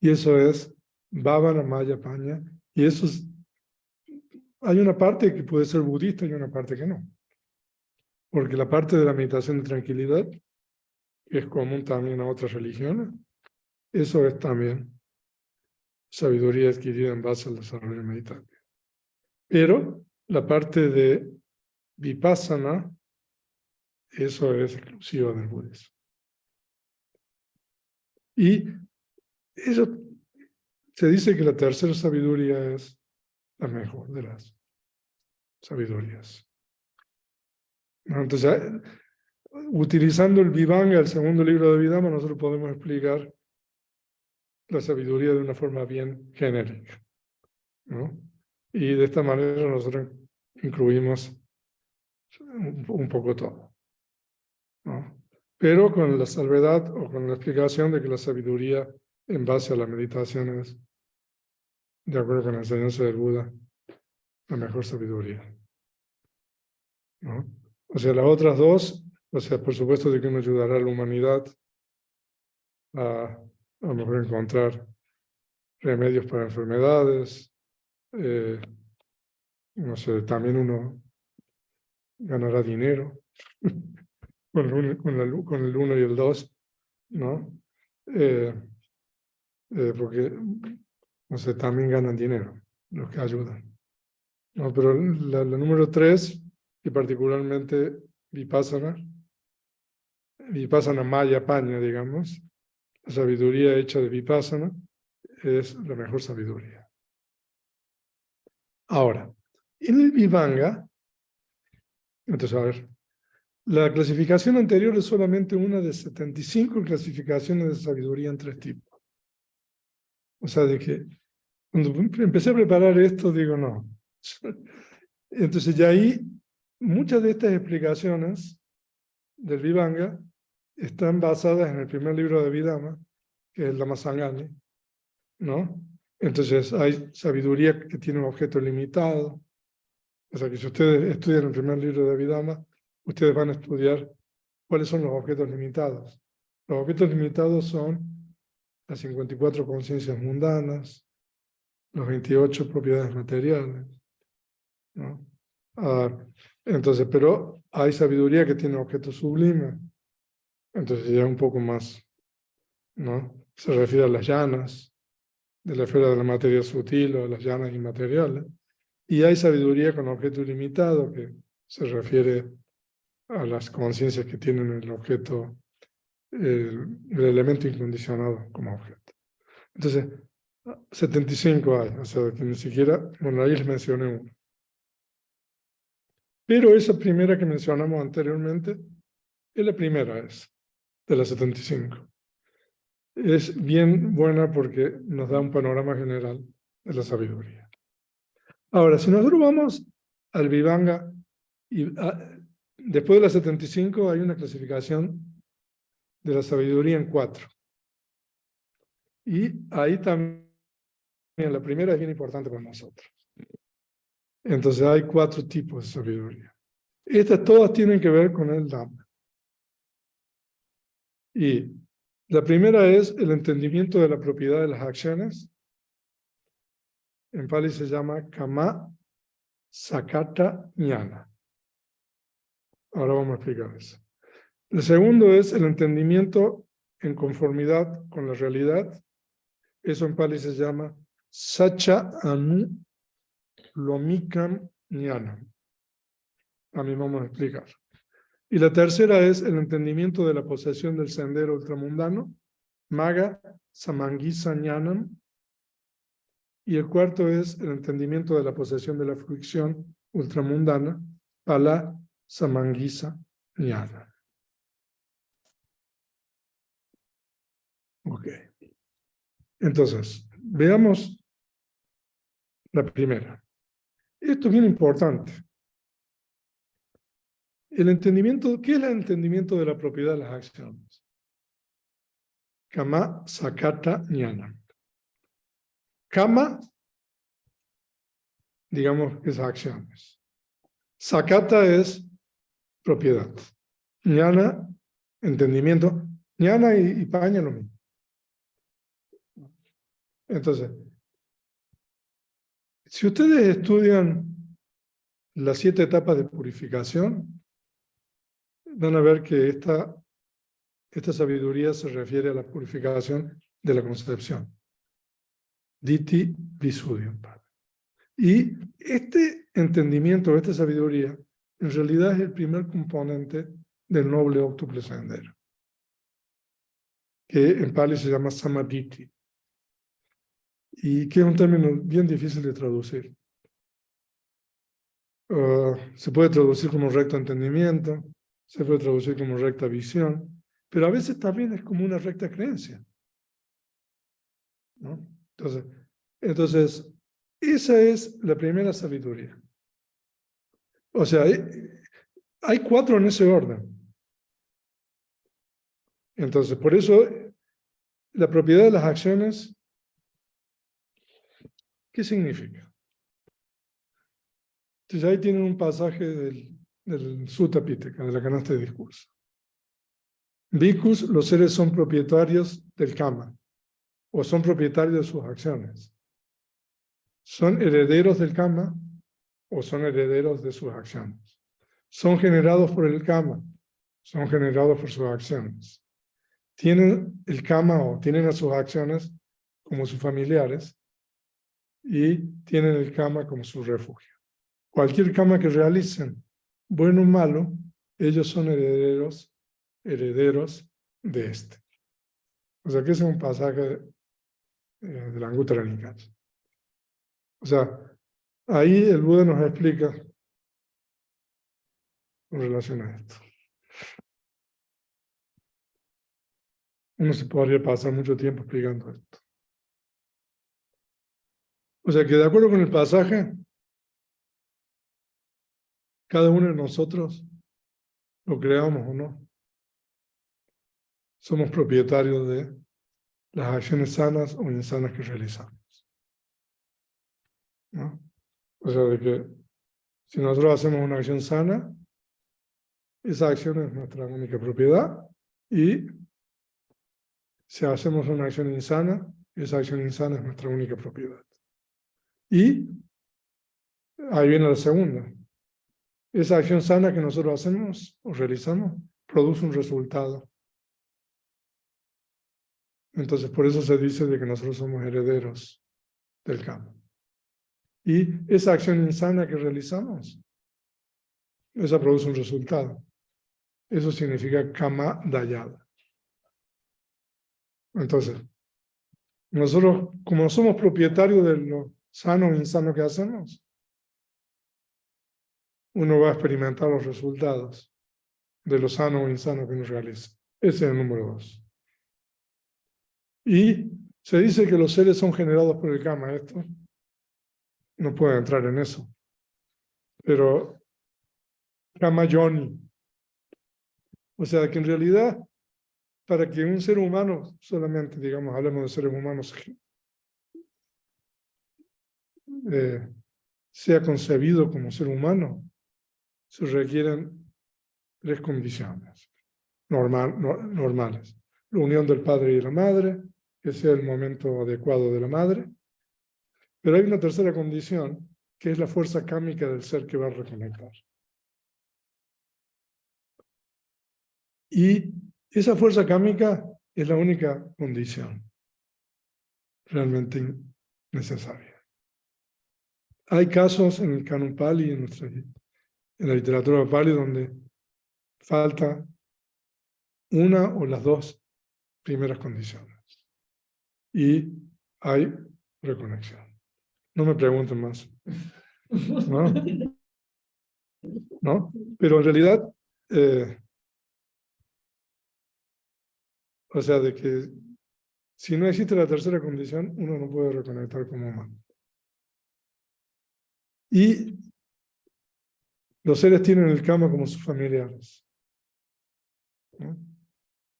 Y eso es Bhavana, Maya, Paña. Y eso es, hay una parte que puede ser budista y una parte que no. Porque la parte de la meditación de tranquilidad, que es común también a otras religiones, eso es también sabiduría adquirida en base al desarrollo meditativo. Pero la parte de Vipassana, eso es exclusivo del budismo. Y eso se dice que la tercera sabiduría es la mejor de las sabidurías. Entonces, utilizando el Vivanga, el segundo libro de Vidama, nosotros podemos explicar la sabiduría de una forma bien genérica, ¿no? Y de esta manera nosotros incluimos un poco todo, ¿no? Pero con la salvedad o con la explicación de que la sabiduría en base a la meditación es, de acuerdo con la enseñanza del Buda, la mejor sabiduría, ¿no? O sea, las otras dos, o sea, por supuesto de que uno ayudará a la humanidad a lo mejor encontrar remedios para enfermedades, no sé, también uno ganará dinero con el 1 y el 2, ¿no? Porque, no sé, también ganan dinero los que ayudan, ¿no? Pero la número 3, y particularmente Vipassana Maya Paña, digamos, la sabiduría hecha de Vipassana, es la mejor sabiduría. Ahora, en el Vivanga, entonces, a ver, la clasificación anterior es solamente una de 75 clasificaciones de sabiduría en 3 tipos. O sea, de que cuando empecé a preparar esto, digo, no. Entonces, ya ahí, muchas de estas explicaciones del Vivanga están basadas en el primer libro de Vidama, que es el Dhammasangani, ¿no? Entonces, hay sabiduría que tiene un objeto limitado. O sea, que si ustedes estudian el primer libro de Vidama, ustedes van a estudiar cuáles son los objetos limitados. Los objetos limitados son las 54 conciencias mundanas, las 28 propiedades materiales, ¿no? Entonces, pero hay sabiduría que tiene objetos sublimes. Entonces ya un poco más, ¿no? Se refiere a las llanas, de la esfera de la materia sutil o las llanas inmateriales. Y hay sabiduría con objeto ilimitado, que se refiere a las conciencias que tienen el objeto, el elemento incondicionado como objeto. Entonces, 75 hay, o sea, que ni siquiera, bueno, ahí les mencioné uno. Pero esa primera que mencionamos anteriormente, es la primera de las 75. Es bien buena porque nos da un panorama general de la sabiduría. Ahora, si nosotros vamos al Vivanga, y después de las 75 hay una clasificación de la sabiduría en 4. Y ahí también, la primera es bien importante para nosotros. Entonces hay 4 tipos de sabiduría. Estas todas tienen que ver con el Dhamma. Y la primera es el entendimiento de la propiedad de las acciones. En Pali se llama Kama Sakata Jnana. Ahora vamos a explicar eso. El segundo es el entendimiento en conformidad con la realidad. Eso en Pali se llama Sacha Anu Lomikam Jnana. A mí vamos a explicar. Y la tercera es el entendimiento de la posesión del sendero ultramundano, Maga Samangisa Jnanam. Y el cuarto es el entendimiento de la posesión de la fricción ultramundana, Pala Samangisa Jnana. Ok. Entonces, veamos la primera. Esto es bien importante. El entendimiento, ¿qué es el entendimiento de la propiedad de las acciones? Kama Sakata Jnana. Kama, digamos que es acciones. Sakata es propiedad. Jnana, entendimiento, Ñana y paña lo mismo. Entonces, si ustedes estudian las 7 etapas de purificación, van a ver que esta sabiduría se refiere a la purificación de la concepción. Diti Visuddhim. Y este entendimiento, esta sabiduría, en realidad es el primer componente del noble óctuple sendero, que en Pali se llama Samadhi, y que es un término bien difícil de traducir. Se puede traducir como recto entendimiento, se puede traducir como recta visión, pero a veces también es como una recta creencia, ¿no? Entonces, esa es la primera sabiduría. O sea, hay 4 en ese orden. Entonces, por eso, la propiedad de las acciones, ¿qué significa? Entonces, ahí tienen un pasaje del Sutta Pitaka, de la canasta de discurso. Bhikkhus, los seres son propietarios del karma, o son propietarios de sus acciones. Son herederos del karma, o son herederos de sus acciones. Son generados por el karma, son generados por sus acciones. Tienen el karma o tienen a sus acciones como sus familiares y tienen el karma como su refugio. Cualquier karma que realicen, bueno o malo, ellos son herederos de este. O sea que ese es un pasaje de la Anguttara Nikaya. O sea, ahí el Buda nos explica en relación a esto. Uno se podría pasar mucho tiempo explicando esto. O sea que de acuerdo con el pasaje, cada uno de nosotros, lo creamos o no, somos propietarios de las acciones sanas o insanas que realizamos, ¿no? O sea, de que si nosotros hacemos una acción sana, esa acción es nuestra única propiedad, y si hacemos una acción insana, esa acción insana es nuestra única propiedad. Y ahí viene la segunda. Esa acción sana que nosotros hacemos o realizamos produce un resultado. Entonces, por eso se dice de que nosotros somos herederos del karma. Y esa acción insana que realizamos, esa produce un resultado. Eso significa kama dayada. Entonces, nosotros, como somos propietarios de lo sano o insano que hacemos, uno va a experimentar los resultados de lo sano o insano que uno realiza. Ese es el número 2. Y se dice que los seres son generados por el karma. Esto no puede entrar en eso. Pero karma yoni. O sea que en realidad, para que un ser humano, solamente digamos, hablemos de seres humanos, sea concebido como ser humano, se requieren 3 condiciones normales. La unión del padre y la madre, que sea el momento adecuado de la madre. Pero hay una tercera condición, que es la fuerza kámica del ser que va a reconectar. Y esa fuerza kámica es la única condición realmente necesaria. Hay casos en el Canon Pali, en la literatura Pali, donde falta una o las 2 primeras condiciones. Y hay reconexión. No me pregunten más. ¿No? Pero en realidad, o sea, de que si no existe la tercera condición, uno no puede reconectar como humano. Y los seres tienen el karma como sus familiares, ¿no?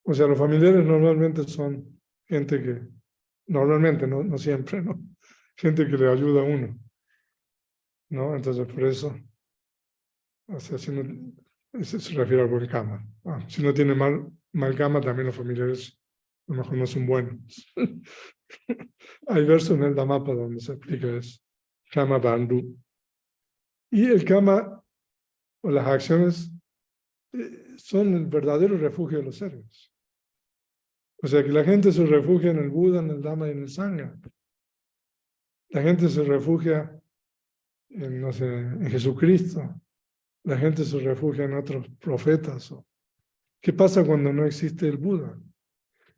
O sea, los familiares normalmente son gente que, normalmente, no siempre, ¿no? Gente que le ayuda a uno, ¿no? Entonces, por eso, o sea, si no, se refiere al buen karma. Si no tiene mal Malkama también los familiares a lo mejor no son buenos. Hay versos en el Dhammapa donde se explica eso. Kama Bandhu. Y el Kama, o las acciones, son el verdadero refugio de los seres. O sea que la gente se refugia en el Buda, en el Dhamma y en el Sangha. La gente se refugia en, no sé, en Jesucristo. La gente se refugia en otros profetas. ¿Qué pasa cuando no existe el Buda?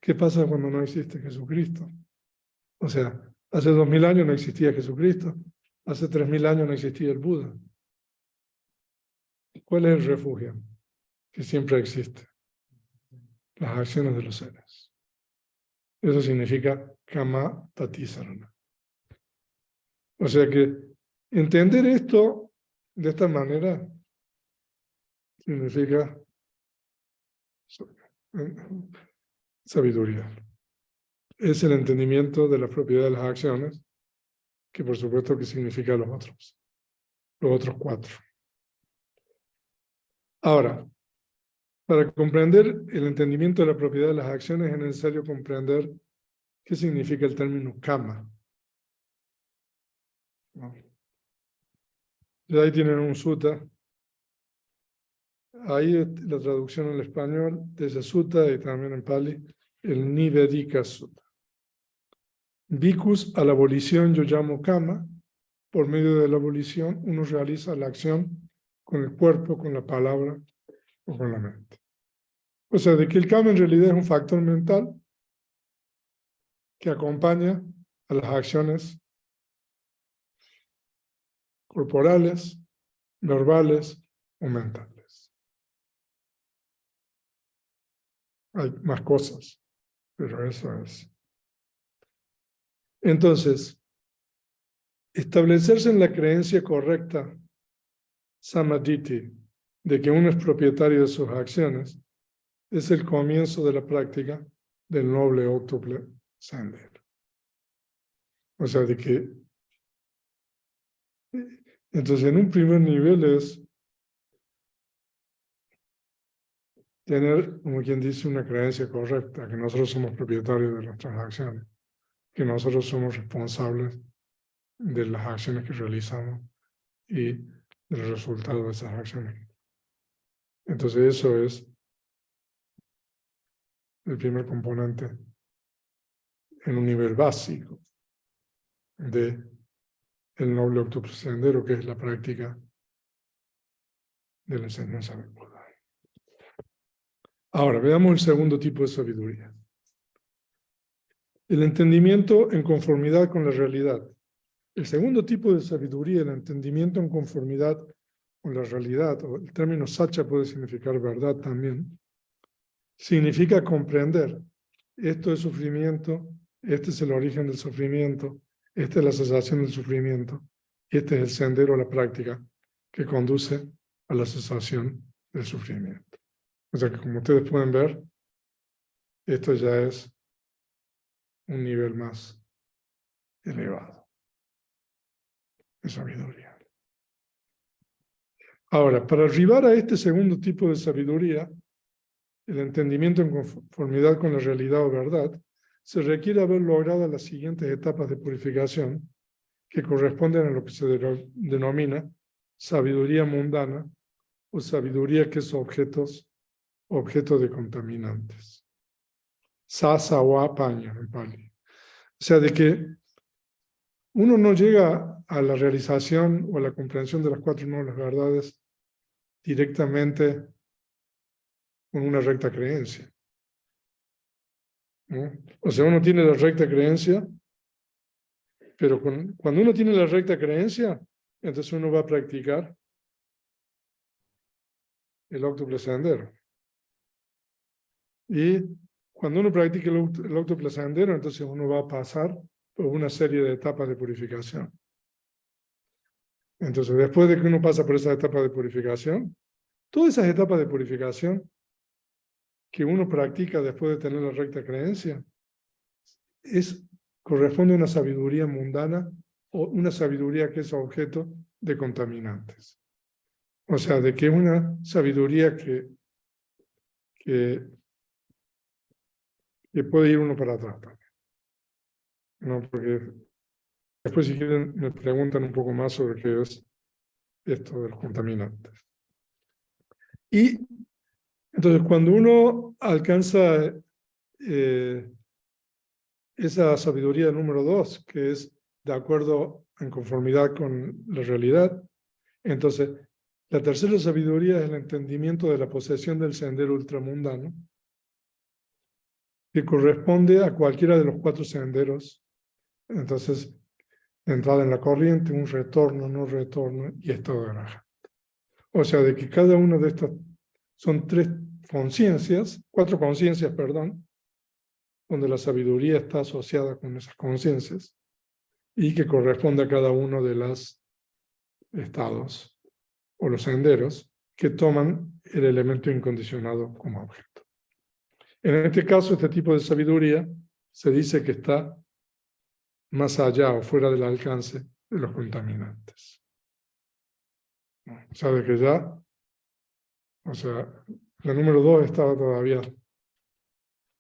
¿Qué pasa cuando no existe Jesucristo? O sea, hace 2000 años no existía Jesucristo. Hace 3000 años no existía el Buda. ¿Cuál es el refugio que siempre existe? Las acciones de los seres. Eso significa Kama Tati Sarana. O sea que entender esto de esta manera significa sabiduría. Es el entendimiento de la propiedad de las acciones, que por supuesto que significa los otros 4. Ahora, para comprender el entendimiento de la propiedad de las acciones es necesario comprender qué significa el término kama. ¿No? Y ahí tienen un sutta. Ahí la traducción al español de ese sutta y también en Pali, el Nivedika Sutta. Bhikkhus, a la abolición yo llamo kama. Por medio de la abolición uno realiza la acción con el cuerpo, con la palabra o con la mente. O sea, de que el kama en realidad es un factor mental que acompaña a las acciones corporales, verbales o mentales. Hay más cosas, pero eso es. Entonces, establecerse en la creencia correcta, samadhiti, de que uno es propietario de sus acciones, es el comienzo de la práctica del noble óctuple sendero. O sea, de que entonces en un primer nivel es tener, como quien dice, una creencia correcta, que nosotros somos propietarios de nuestras acciones, que nosotros somos responsables de las acciones que realizamos y del resultado de esas acciones. Entonces eso es el primer componente en un nivel básico de el noble óctuple sendero, que es la práctica de la enseñanza del Buda. Ahora, veamos el segundo tipo de sabiduría. El entendimiento en conformidad con la realidad. El segundo tipo de sabiduría, el entendimiento en conformidad con la realidad, o el término sacha puede significar verdad también, significa comprender. Esto es sufrimiento, este es el origen del sufrimiento, esta es la cesación del sufrimiento, y este es el sendero a la práctica que conduce a la cesación del sufrimiento. O sea que, como ustedes pueden ver, esto ya es un nivel más elevado de sabiduría. Ahora, para arribar a este segundo tipo de sabiduría, el entendimiento en conformidad con la realidad o verdad, se requiere haber logrado las siguientes etapas de purificación que corresponden a lo que se denomina sabiduría mundana o sabiduría que es objeto de contaminantes. Sasa o apaña en Pali. O sea, de que uno no llega a la realización o a la comprensión de las 4 nobles verdades directamente con una recta creencia, ¿no? O sea, uno tiene la recta creencia, pero cuando uno tiene la recta creencia, entonces uno va a practicar el óctuple sendero. Y cuando uno practica el óctuple sendero, entonces uno va a pasar por una serie de etapas de purificación. Entonces, después de que uno pasa por esas etapas de purificación, todas esas etapas de purificación que uno practica después de tener la recta creencia, corresponde a una sabiduría mundana o una sabiduría que es objeto de contaminantes. O sea, de que es una sabiduría que que puede ir uno para atrás también. ¿No? Porque después, si quieren, me preguntan un poco más sobre qué es esto de los contaminantes. Y entonces, cuando uno alcanza esa sabiduría número 2, que es de acuerdo en conformidad con la realidad, entonces la tercera sabiduría es el entendimiento de la posesión del sendero ultramundano, que corresponde a cualquiera de los 4 senderos. Entonces, entrada en la corriente, un retorno, no retorno y estado de graja. O sea, de que cada una de estas son 4 conciencias, perdón, donde la sabiduría está asociada con esas conciencias y que corresponde a cada uno de los estados o los senderos que toman el elemento incondicionado como objeto. En este caso, este tipo de sabiduría se dice que está más allá o fuera del alcance de los contaminantes. O sea, de que ya, o sea, la número 2 estaba todavía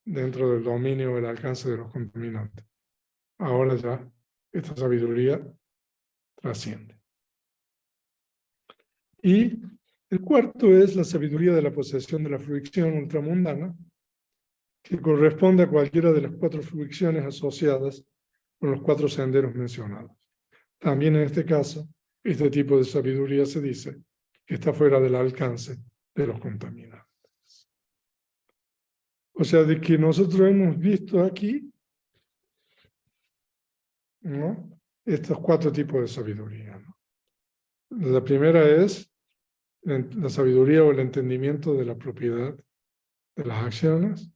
dentro del dominio o el alcance de los contaminantes. Ahora ya esta sabiduría trasciende. Y el cuarto es la sabiduría de la posesión de la fruición ultramundana, que corresponde a cualquiera de las 4 fruicciones asociadas con los 4 senderos mencionados. También en este caso, este tipo de sabiduría se dice que está fuera del alcance de los contaminantes. O sea, de que nosotros hemos visto aquí, ¿no?, estos 4 tipos de sabiduría, ¿no? La primera es la sabiduría o el entendimiento de la propiedad de las acciones.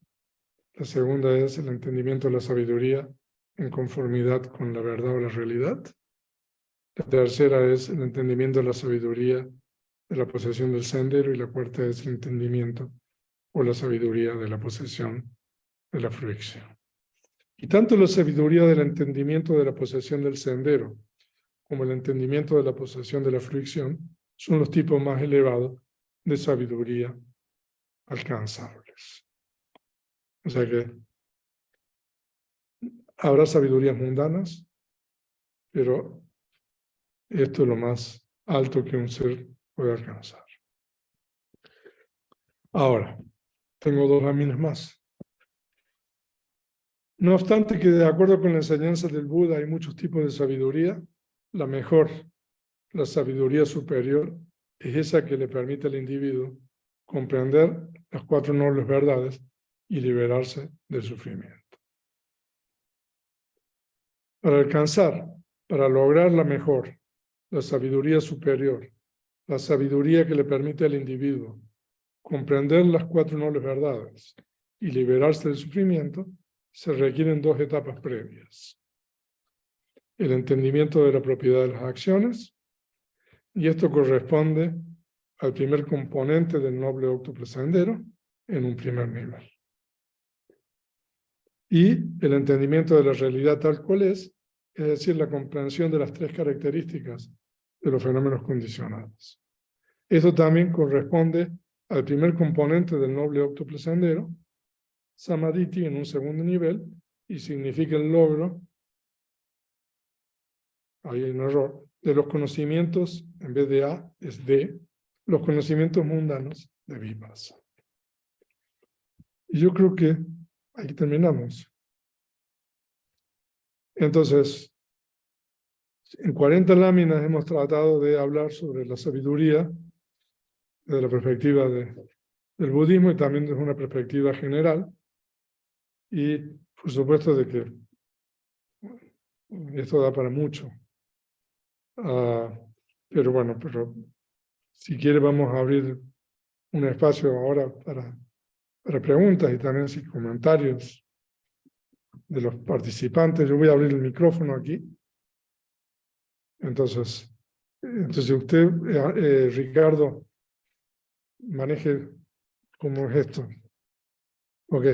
La segunda es el entendimiento de la sabiduría en conformidad con la verdad o la realidad. La tercera es el entendimiento de la sabiduría de la posesión del sendero y la cuarta es el entendimiento o la sabiduría de la posesión de la fruición. Y tanto la sabiduría del entendimiento de la posesión del sendero como el entendimiento de la posesión de la fruición son los tipos más elevados de sabiduría alcanzables. O sea que habrá sabidurías mundanas, pero esto es lo más alto que un ser puede alcanzar. Ahora, tengo 2 láminas más. No obstante que de acuerdo con la enseñanza del Buda hay muchos tipos de sabiduría, la mejor, la sabiduría superior, es esa que le permite al individuo comprender las 4 nobles verdades y liberarse del sufrimiento. Para alcanzar, para lograr la mejor, la sabiduría superior, la sabiduría que le permite al individuo comprender las 4 nobles verdades y liberarse del sufrimiento, se requieren 2 etapas previas. El entendimiento de la propiedad de las acciones, y esto corresponde al primer componente del noble óctuple sendero en un primer nivel. Y el entendimiento de la realidad tal cual es decir, la comprensión de las 3 características de los fenómenos condicionados. Esto también corresponde al primer componente del noble óctuple sendero, Samadhi en un segundo nivel, y significa el logro, ahí hay un error, de los conocimientos, en vez de A, es D, los conocimientos mundanos de Vipassana. Y yo creo que aquí terminamos. Entonces, en 40 láminas hemos tratado de hablar sobre la sabiduría desde la perspectiva del budismo y también desde una perspectiva general. Y por supuesto de que esto da para mucho. Pero bueno, si quiere vamos a abrir un espacio ahora para preguntas y también si comentarios de los participantes. Yo voy a abrir el micrófono aquí. Entonces usted, Ricardo, maneje cómo es esto. Ok.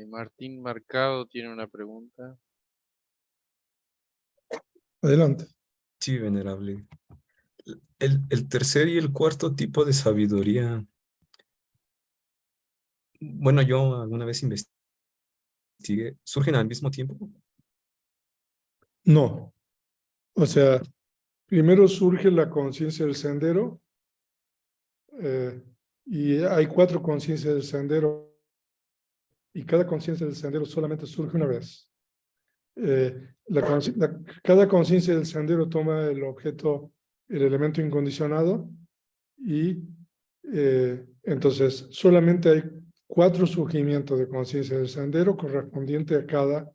Martín Marcado tiene una pregunta. Adelante. Sí, venerable. El tercer y el cuarto tipo de sabiduría, bueno, yo alguna vez investigué, ¿surgen al mismo tiempo? No. O sea, primero surge la conciencia del sendero, y hay 4 conciencias del sendero, y cada conciencia del sendero solamente surge una vez. Cada conciencia del sendero toma el objeto, el elemento incondicionado, y entonces solamente hay 4 surgimientos de conciencia del sendero correspondiente a cada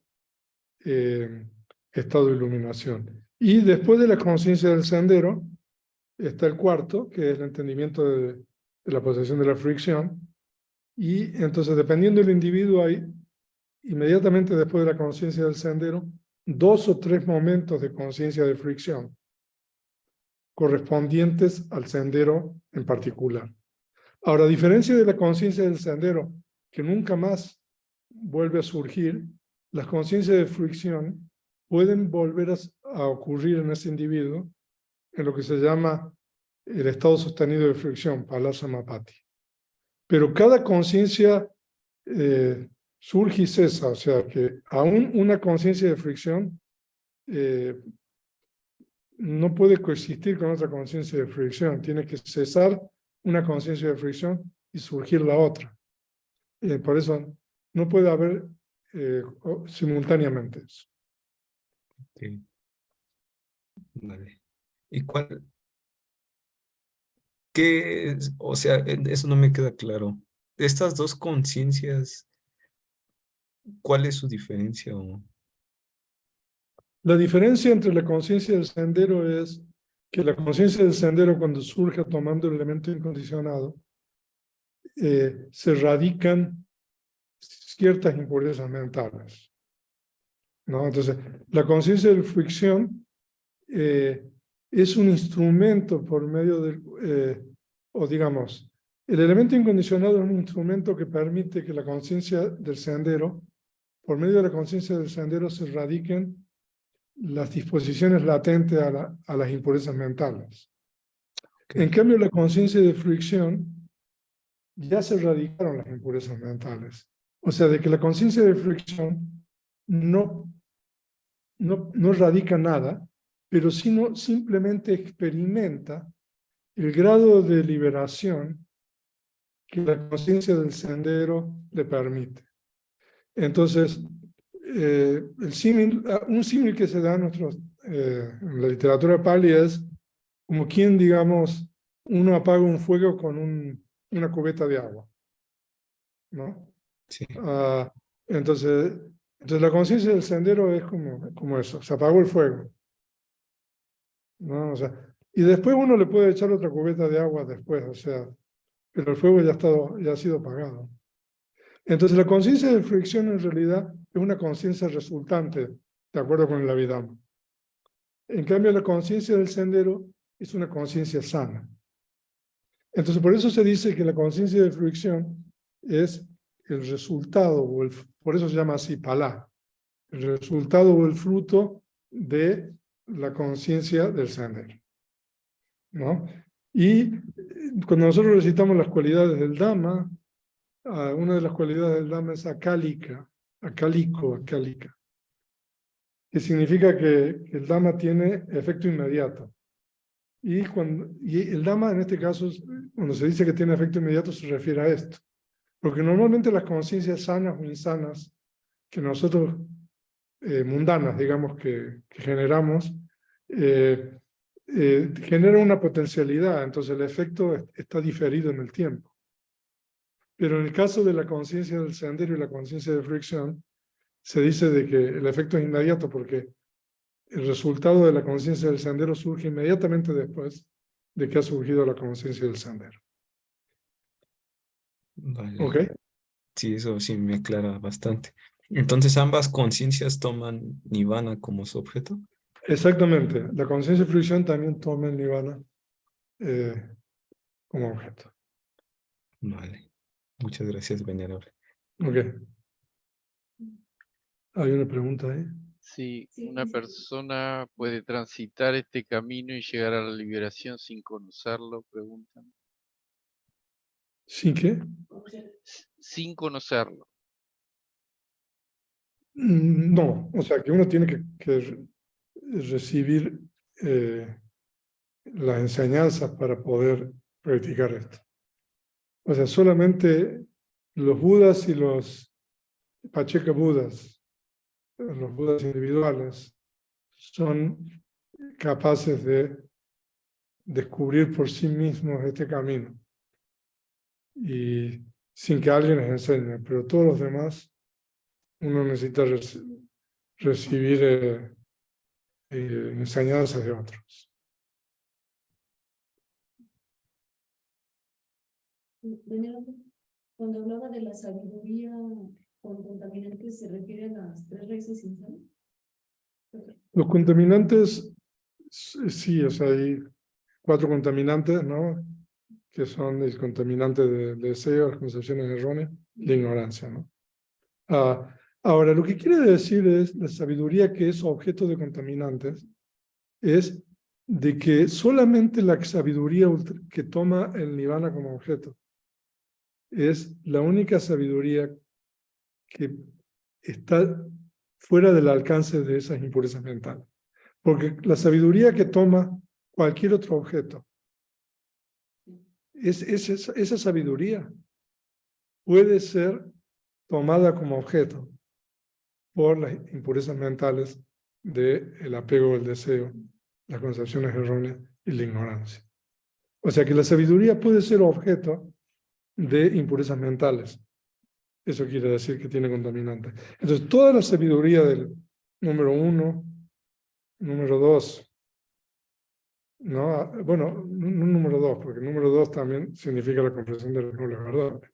estado de iluminación. Y después de la conciencia del sendero está el cuarto, que es el entendimiento de la posesión de la fricción. Y entonces, dependiendo del individuo, hay inmediatamente después de la conciencia del sendero 2 o 3 momentos de conciencia de fricción correspondientes al sendero en particular. Ahora, a diferencia de la conciencia del sendero, que nunca más vuelve a surgir, las conciencias de fricción pueden volver a ocurrir en ese individuo en lo que se llama el estado sostenido de fricción, Palasamapati. Pero cada conciencia surge y cesa, o sea que aún una conciencia de fricción no puede coexistir con otra conciencia de fricción, tiene que cesar una conciencia de fricción y surgir la otra. Por eso no puede haber simultáneamente eso. Sí. Vale. O sea, eso no me queda claro. De estas dos conciencias, ¿cuál es su diferencia? La diferencia entre la conciencia del sendero es que la conciencia del sendero, cuando surge tomando el elemento incondicionado, se radican ciertas impurezas mentales, ¿no? Entonces, la conciencia de fricción es un instrumento por medio del, o digamos, el elemento incondicionado es un instrumento que permite que la conciencia del sendero, por medio de la conciencia del sendero, se radiquen las disposiciones latentes a las impurezas mentales. Okay. En cambio, la conciencia de fricción ya se radicaron las impurezas mentales. O sea, de que la conciencia de fricción no radica nada, pero sino simplemente experimenta el grado de liberación que la conciencia del sendero le permite. Entonces, un símil que se da en la literatura Pali es como quien, digamos, uno apaga un fuego con una cubeta de agua, ¿no? Sí. Entonces la conciencia del sendero es como eso, se apagó el fuego, ¿no? O sea, y después uno le puede echar otra cubeta de agua después, o sea, pero el fuego ya ha sido apagado. Entonces la conciencia de fricción en realidad es una conciencia resultante, de acuerdo con el Abhidhamma. En cambio, la conciencia del sendero es una conciencia sana. Entonces, por eso se dice que la conciencia de fricción es el resultado, por eso se llama así, palá, el resultado o el fruto de la conciencia del sendero, ¿no? Y cuando nosotros recitamos las cualidades del Dhamma, una de las cualidades del Dhamma es acálica, que significa que el Dhamma tiene efecto inmediato. Y el Dhamma, en este caso, cuando se dice que tiene efecto inmediato, se refiere a esto. Porque normalmente las conciencias sanas o insanas que nosotros, mundanas, digamos, que generamos, generan una potencialidad, entonces el efecto está diferido en el tiempo. Pero en el caso de la conciencia del sendero y la conciencia de fricción, se dice de que el efecto es inmediato porque el resultado de la conciencia del sendero surge inmediatamente después de que ha surgido la conciencia del sendero. Vale. ¿Ok? Sí, eso sí me aclara bastante. Entonces, ¿ambas conciencias toman nirvana como su objeto? Exactamente. La conciencia de fricción también toma el nirvana como objeto. Vale. Muchas gracias, venerable. ¿Ok? Hay una pregunta ahí. Si Sí, una sí. persona puede transitar este camino y llegar a la liberación sin conocerlo, preguntan. ¿Sin qué? Sin conocerlo. No, o sea que uno tiene que recibir las enseñanzas para poder practicar esto. O sea, solamente los budas y los Pacheka budas, los budas individuales, son capaces de descubrir por sí mismos este camino y sin que alguien les enseñe, pero todos los demás uno necesita recibir enseñanzas de otros. Cuando hablaba de la sabiduría con contaminantes, ¿se refiere a las 3 raíces sin sal? Los contaminantes, sí, o sea, hay 4 contaminantes, ¿no? Que son el contaminante del deseo, las concepciones erróneas, la ignorancia, ¿no? Ahora, lo que quiere decir es la sabiduría que es objeto de contaminantes, es de que solamente la sabiduría que toma el nirvana como objeto es la única sabiduría que está fuera del alcance de esas impurezas mentales. Porque la sabiduría que toma cualquier otro objeto, esa sabiduría puede ser tomada como objeto por las impurezas mentales del apego, el deseo, las concepciones erróneas y la ignorancia. O sea que la sabiduría puede ser objeto de impurezas mentales. Eso quiere decir que tiene contaminantes. Entonces, toda la sabiduría del número 1, número 2, ¿no? Bueno, no número 2, porque el número 2 también significa la comprensión de las nobles verdades.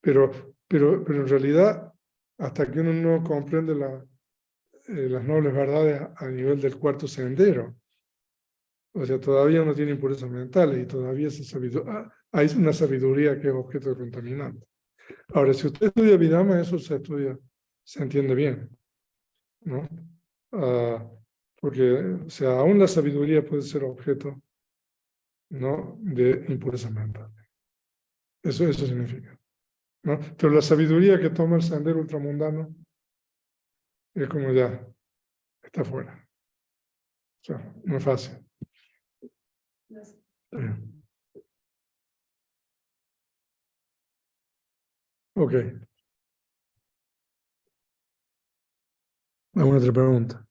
Pero en realidad, hasta que uno no comprende las nobles verdades a nivel del cuarto sendero, o sea, todavía no tiene impurezas mentales y todavía hay una sabiduría que es objeto de contaminante. Ahora, si usted estudia Vidama, eso se entiende bien, ¿no? Porque, o sea, aún la sabiduría puede ser objeto, ¿no? De impurezas mentales. Eso significa, ¿no? Pero la sabiduría que toma el sendero ultramundano es como ya, está fuera. O sea, no es fácil. Bien. Ok. ¿Alguna otra pregunta?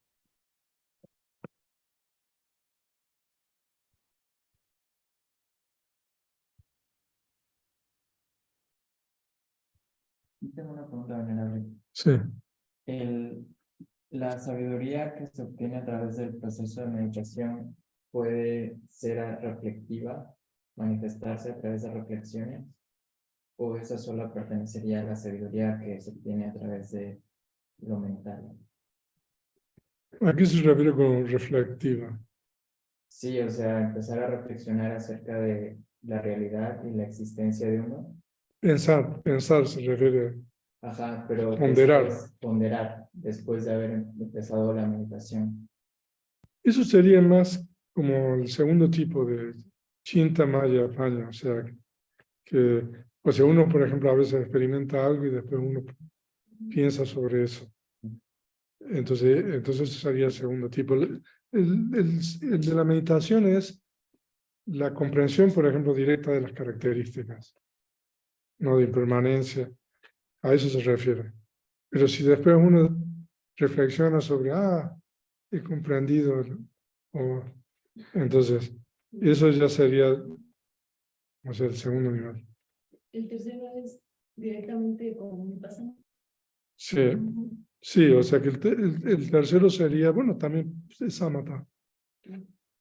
Tengo una pregunta venerable. Sí. La sabiduría que se obtiene a través del proceso de meditación puede ser reflectiva, manifestarse a través de reflexiones, o esa solo pertenecería a la sabiduría que se obtiene a través de lo mental. ¿A qué se refiere con reflectiva? Sí, o sea, empezar a reflexionar acerca de la realidad y la existencia de uno. Pensar se refiere. Ajá, pero Ponderar. después ponderar, después de haber empezado la meditación. Eso sería más como el segundo tipo de Chinta Maya Paña, o sea, uno, por ejemplo, a veces experimenta algo y después uno piensa sobre eso. Entonces eso sería el segundo tipo. El de la meditación es la comprensión, por ejemplo, directa de las características, no de impermanencia. A eso se refiere. Pero si después uno reflexiona sobre, he comprendido, o entonces, eso ya sería, o sea, el segundo nivel. El tercero es directamente con Vipassana. Sí, sí, o sea que el tercero sería, bueno, también es samatha.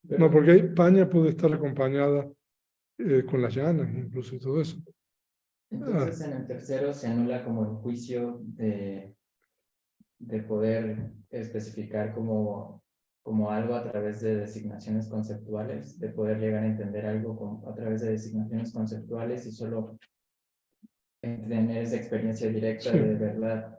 No, porque hay paña puede estar acompañada con las llanas, incluso y todo eso. Entonces en el tercero se anula como el juicio de poder especificar como algo a través de designaciones conceptuales, de poder llegar a entender algo a través de designaciones conceptuales y solo tener esa experiencia directa Sí. de verdad.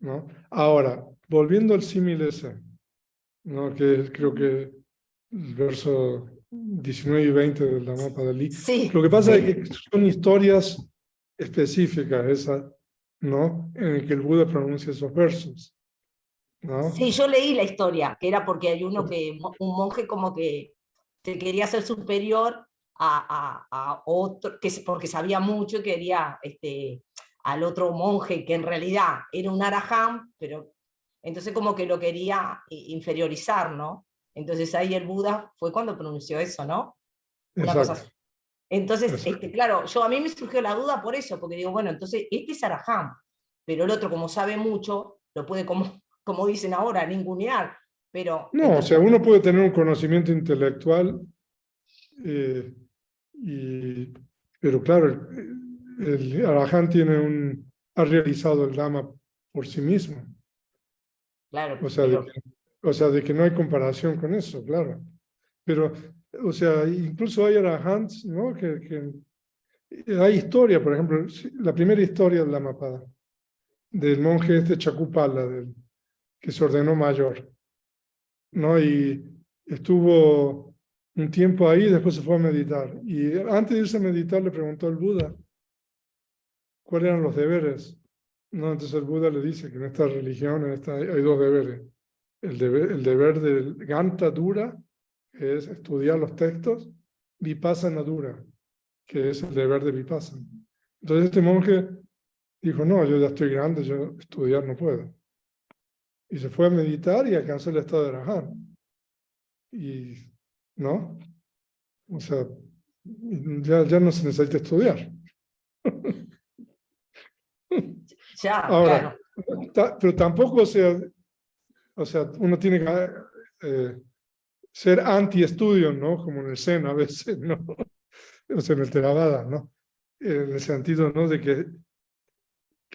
¿no? Ahora, volviendo al símil ese, ¿no? Que creo que el verso 19 y 20 del mapa del Li. Sí, Lo que pasa sí. es que son historias específicas esas, ¿no? En el que el Buda pronuncia esos versos, ¿no? Sí, yo leí la historia, que era porque hay uno que, un monje como que se quería ser superior a otro, porque sabía mucho y quería al otro monje que en realidad era un arahant, pero entonces como que lo quería inferiorizar, ¿no? Entonces ahí el Buda fue cuando pronunció eso, ¿no? Una cosa Exacto. así. Entonces, Exacto. claro, a mí me surgió la duda por eso, porque digo, bueno, entonces este es arahant, pero el otro como sabe mucho, lo puede como dicen ahora, ningunear, pero No, o entonces, sea, uno puede tener un conocimiento intelectual, pero claro, el Arahant ha realizado el Dhamma por sí mismo. claro, O sea, pero de que no hay comparación con eso, claro. Pero, o sea, incluso hay Arahants, ¿no? Hay historia, por ejemplo, la primera historia del Dhammapada, del monje Chakupala, que se ordenó mayor, ¿no? Y estuvo un tiempo ahí y después se fue a meditar. Y antes de irse a meditar le preguntó al Buda cuáles eran los deberes. ¿No? Entonces el Buda le dice que en esta religión hay dos deberes. El deber del Ganta Dura, que es estudiar los textos, Vipassana Dura, que es el deber de Vipassana. Entonces este monje dijo, no, yo ya estoy grande, yo estudiar no puedo. Y se fue a meditar y alcanzó el estado de Arahant. Y, ¿no? O sea, ya no se necesita estudiar. ya, Ahora, claro, pero tampoco, o sea, uno tiene que ser anti-estudio, ¿no? Como en el Zen a veces, ¿no? O sea, en el Theravada, ¿no? En el sentido, ¿no? De que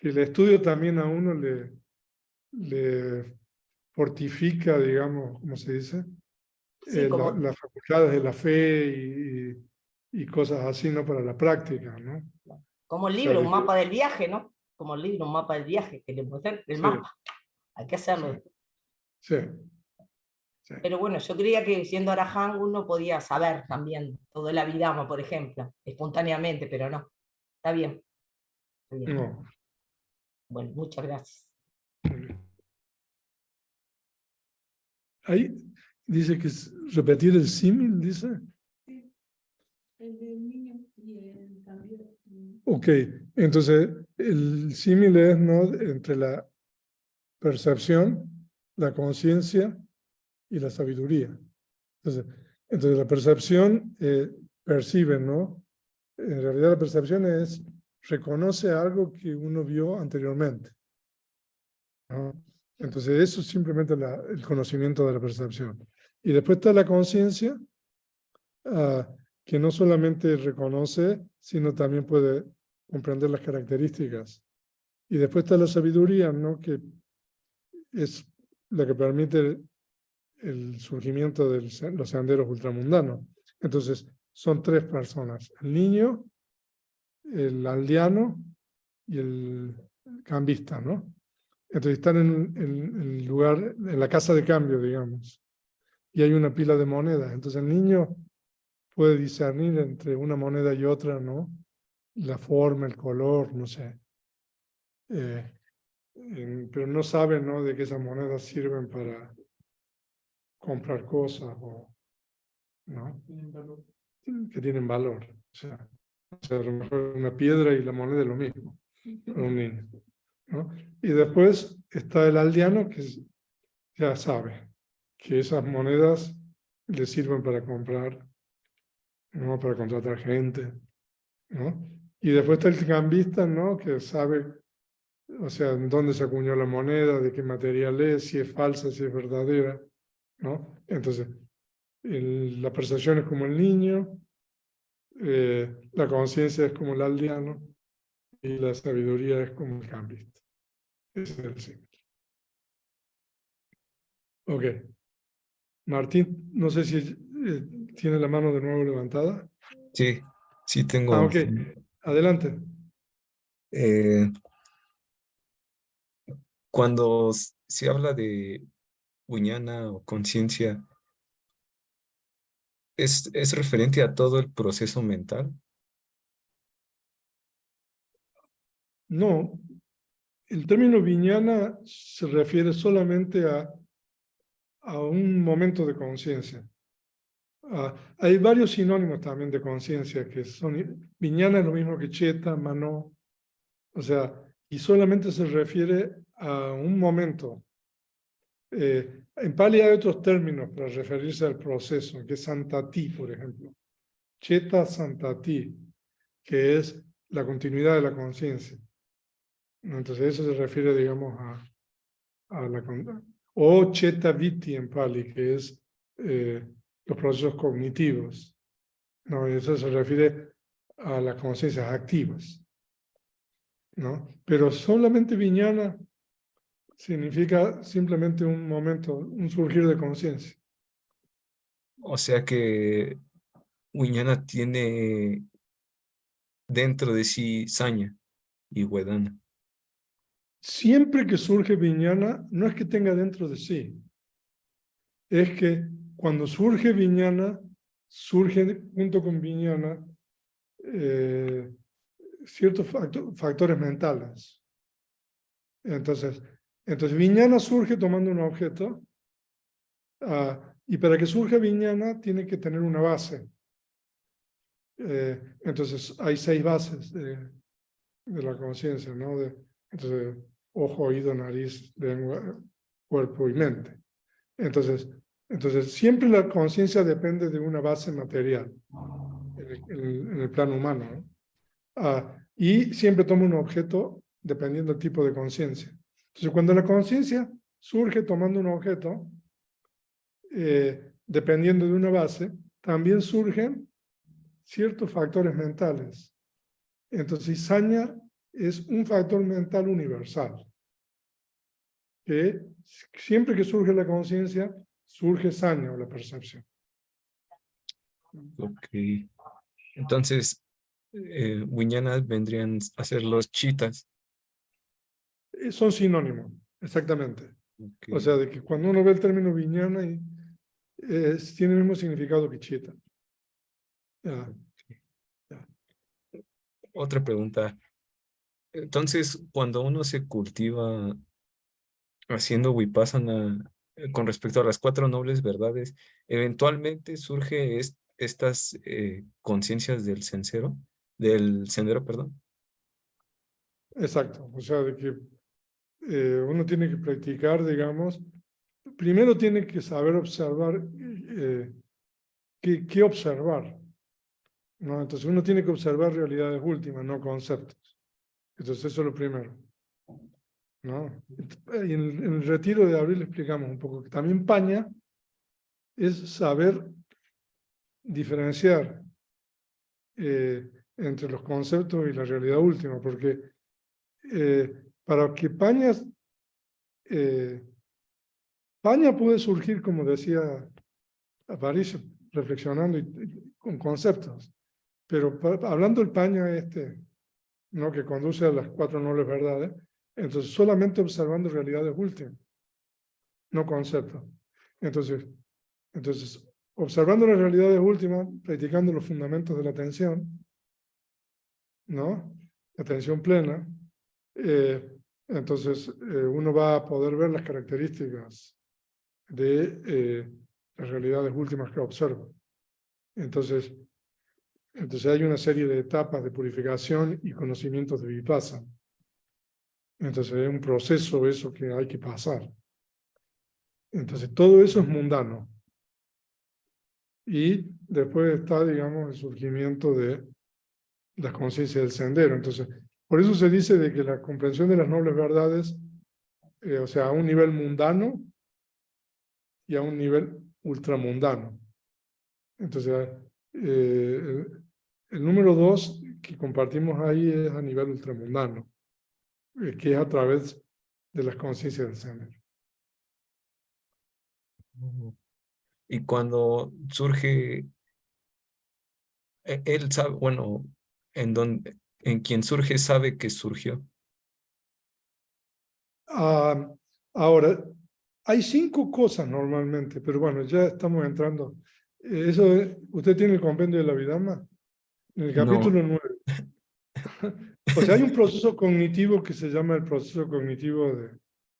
el estudio también a uno le fortifica, digamos, ¿cómo se dice? sí, Las facultades de la fe y cosas así, ¿no? Para la práctica, ¿no? como el O sea, libro, de un que, mapa del viaje, ¿no? Como el libro, un mapa del viaje, que le muestra el sí, mapa, hay que hacerlo. sí, sí. Pero bueno, yo creía que siendo arahant uno podía saber también todo el Abhidhamma, por ejemplo, espontáneamente, pero no. Está bien. Está bien. No. Bueno, muchas gracias. Ahí dice que es repetir el símil, dice. Sí, el del niño y el cambio. Ok, entonces el símil es, ¿no? Entre la percepción, la conciencia y la sabiduría. Entonces la percepción percibe, ¿no? En realidad la percepción reconoce algo que uno vio anteriormente, ¿no? Entonces eso es simplemente el conocimiento de la percepción. Y después está la conciencia, que no solamente reconoce, sino también puede comprender las características. Y después está la sabiduría, ¿no? Que es la que permite el surgimiento de los senderos ultramundanos. Entonces, son tres personas: el niño, el aldeano y el cambista, ¿no? Entonces están en el lugar, en la casa de cambio, digamos, y hay una pila de monedas. Entonces el niño puede discernir entre una moneda y otra, ¿no? La forma, el color, no sé. Pero no sabe, ¿no? De que esas monedas sirven para comprar cosas, ¿no? Que tienen valor. O sea, a lo mejor una piedra y la moneda es lo mismo para un niño, ¿no? Y después está el aldeano, que ya sabe que esas monedas le sirven para comprar, ¿no? Para contratar gente, ¿no? Y después está el cambista, ¿no? Que sabe, o sea, en dónde se acuñó la moneda, de qué material es, si es falsa, si es verdadera, ¿no? Entonces, la percepción es como el niño, la conciencia es como el aldeano y la sabiduría es como el cambista. Ese es el símil. Ok. Martín, no sé si tiene la mano de nuevo levantada. Sí, sí Ah, tengo. ok. Adelante. eh, Cuando se habla de Vijnana o conciencia, ¿es referente a todo el proceso mental? No, el término viñana se refiere solamente a un momento de conciencia. Hay varios sinónimos también de conciencia que son, viñana es lo mismo que cheta, mano, o sea, y solamente se refiere a un momento. En Pali hay otros términos para referirse al proceso, que es santati, por ejemplo. Cheta santati, que es la continuidad de la conciencia. Entonces eso se refiere, digamos, a la... O cheta viti en Pali, que es los procesos cognitivos. No, eso se refiere a las conciencias activas, ¿no? Pero solamente viñana significa simplemente un momento, un surgir de conciencia. O sea que Vijnana tiene dentro de sí saña y vedana. Siempre que surge viñana, no es que tenga dentro de sí, es que cuando surge viñana, surgen junto con viñana ciertos factores mentales. Entonces viñana surge tomando un objeto, y para que surja viñana tiene que tener una base. Entonces hay 6 bases de la conciencia, ¿no? Entonces, ojo, oído, nariz, lengua, cuerpo y mente. Entonces siempre la conciencia depende de una base material en el plano humano, ¿no? Y siempre toma un objeto dependiendo del tipo de conciencia. Entonces, cuando la conciencia surge tomando un objeto, dependiendo de una base, también surgen ciertos factores mentales. Entonces, saña es un factor mental universal, que siempre que surge la conciencia, surge saña o la percepción. Ok. Entonces, Vijnana vendrían a ser los chitas. Son sinónimos, exactamente. Ok. O sea, de que cuando uno ve el término viñana, tiene el mismo significado que chita. Ya. Otra pregunta. Entonces, cuando uno se cultiva haciendo vipassana con respecto a las 4 nobles verdades, eventualmente surge estas conciencias del sendero, perdón. Exacto. O sea, de que uno tiene que practicar, digamos, primero tiene que saber observar qué observar, ¿no? Entonces uno tiene que observar realidades últimas, no conceptos. Entonces eso es lo primero, ¿no? Y en el retiro de abril explicamos un poco que también paña es saber diferenciar entre los conceptos y la realidad última, porque para que paña puede surgir, como decía Aparicio, reflexionando con conceptos, pero hablando del paña ¿no? Que conduce a las 4 nobles verdades, entonces solamente observando realidades últimas, no conceptos. Entonces observando las realidades últimas, practicando los fundamentos de la atención, ¿no? La atención plena, entonces uno va a poder ver las características de las realidades últimas que observa. Entonces hay una serie de etapas de purificación y conocimientos de vipassana. Entonces es un proceso eso que hay que pasar. Entonces todo eso es mundano. Y después está, digamos, el surgimiento de las conciencias del sendero. Entonces, por eso se dice de que la comprensión de las nobles verdades, o sea, a un nivel mundano y a un nivel ultramundano. Entonces, el número 2 que compartimos ahí es a nivel ultramundano, que es a través de las conciencias del sendero. Y cuando surge, él sabe, bueno, en quien surge sabe que surgió. Ahora, hay 5 cosas normalmente, pero bueno, ya estamos entrando. ¿Usted tiene el compendio de la Abhidhamma? En el capítulo 9. O sea, hay un proceso cognitivo que se llama el proceso cognitivo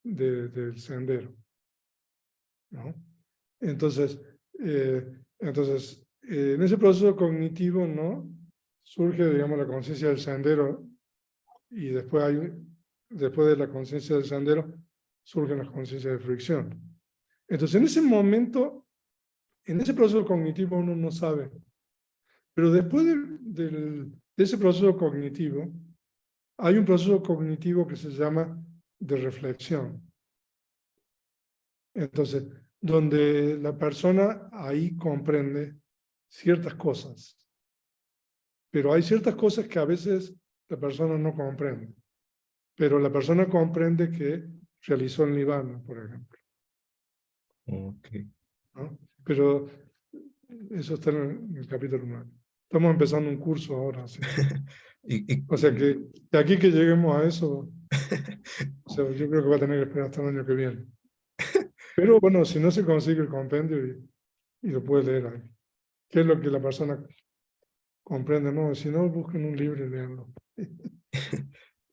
del sendero, ¿no? Entonces, en ese proceso cognitivo, ¿no? Surge, digamos, la conciencia del sendero y después de la conciencia del sendero surgen las conciencias de fricción. Entonces, en ese momento, en ese proceso cognitivo uno no sabe, pero después de ese proceso cognitivo, hay un proceso cognitivo que se llama de reflexión. Entonces, donde la persona ahí comprende ciertas cosas, pero hay ciertas cosas que a veces la persona no comprende, pero la persona comprende que realizó el Nirvana, por ejemplo. Ok. ¿No? Pero eso está en el capítulo 9. Estamos empezando un curso ahora. ¿Sí? O sea que de aquí que lleguemos a eso, o sea, yo creo que va a tener que esperar hasta el año que viene. Pero bueno, si no se consigue el compendio y lo puede leer ahí. ¿Qué es lo que la persona comprende? No, si no, busquen un libro y leanlo.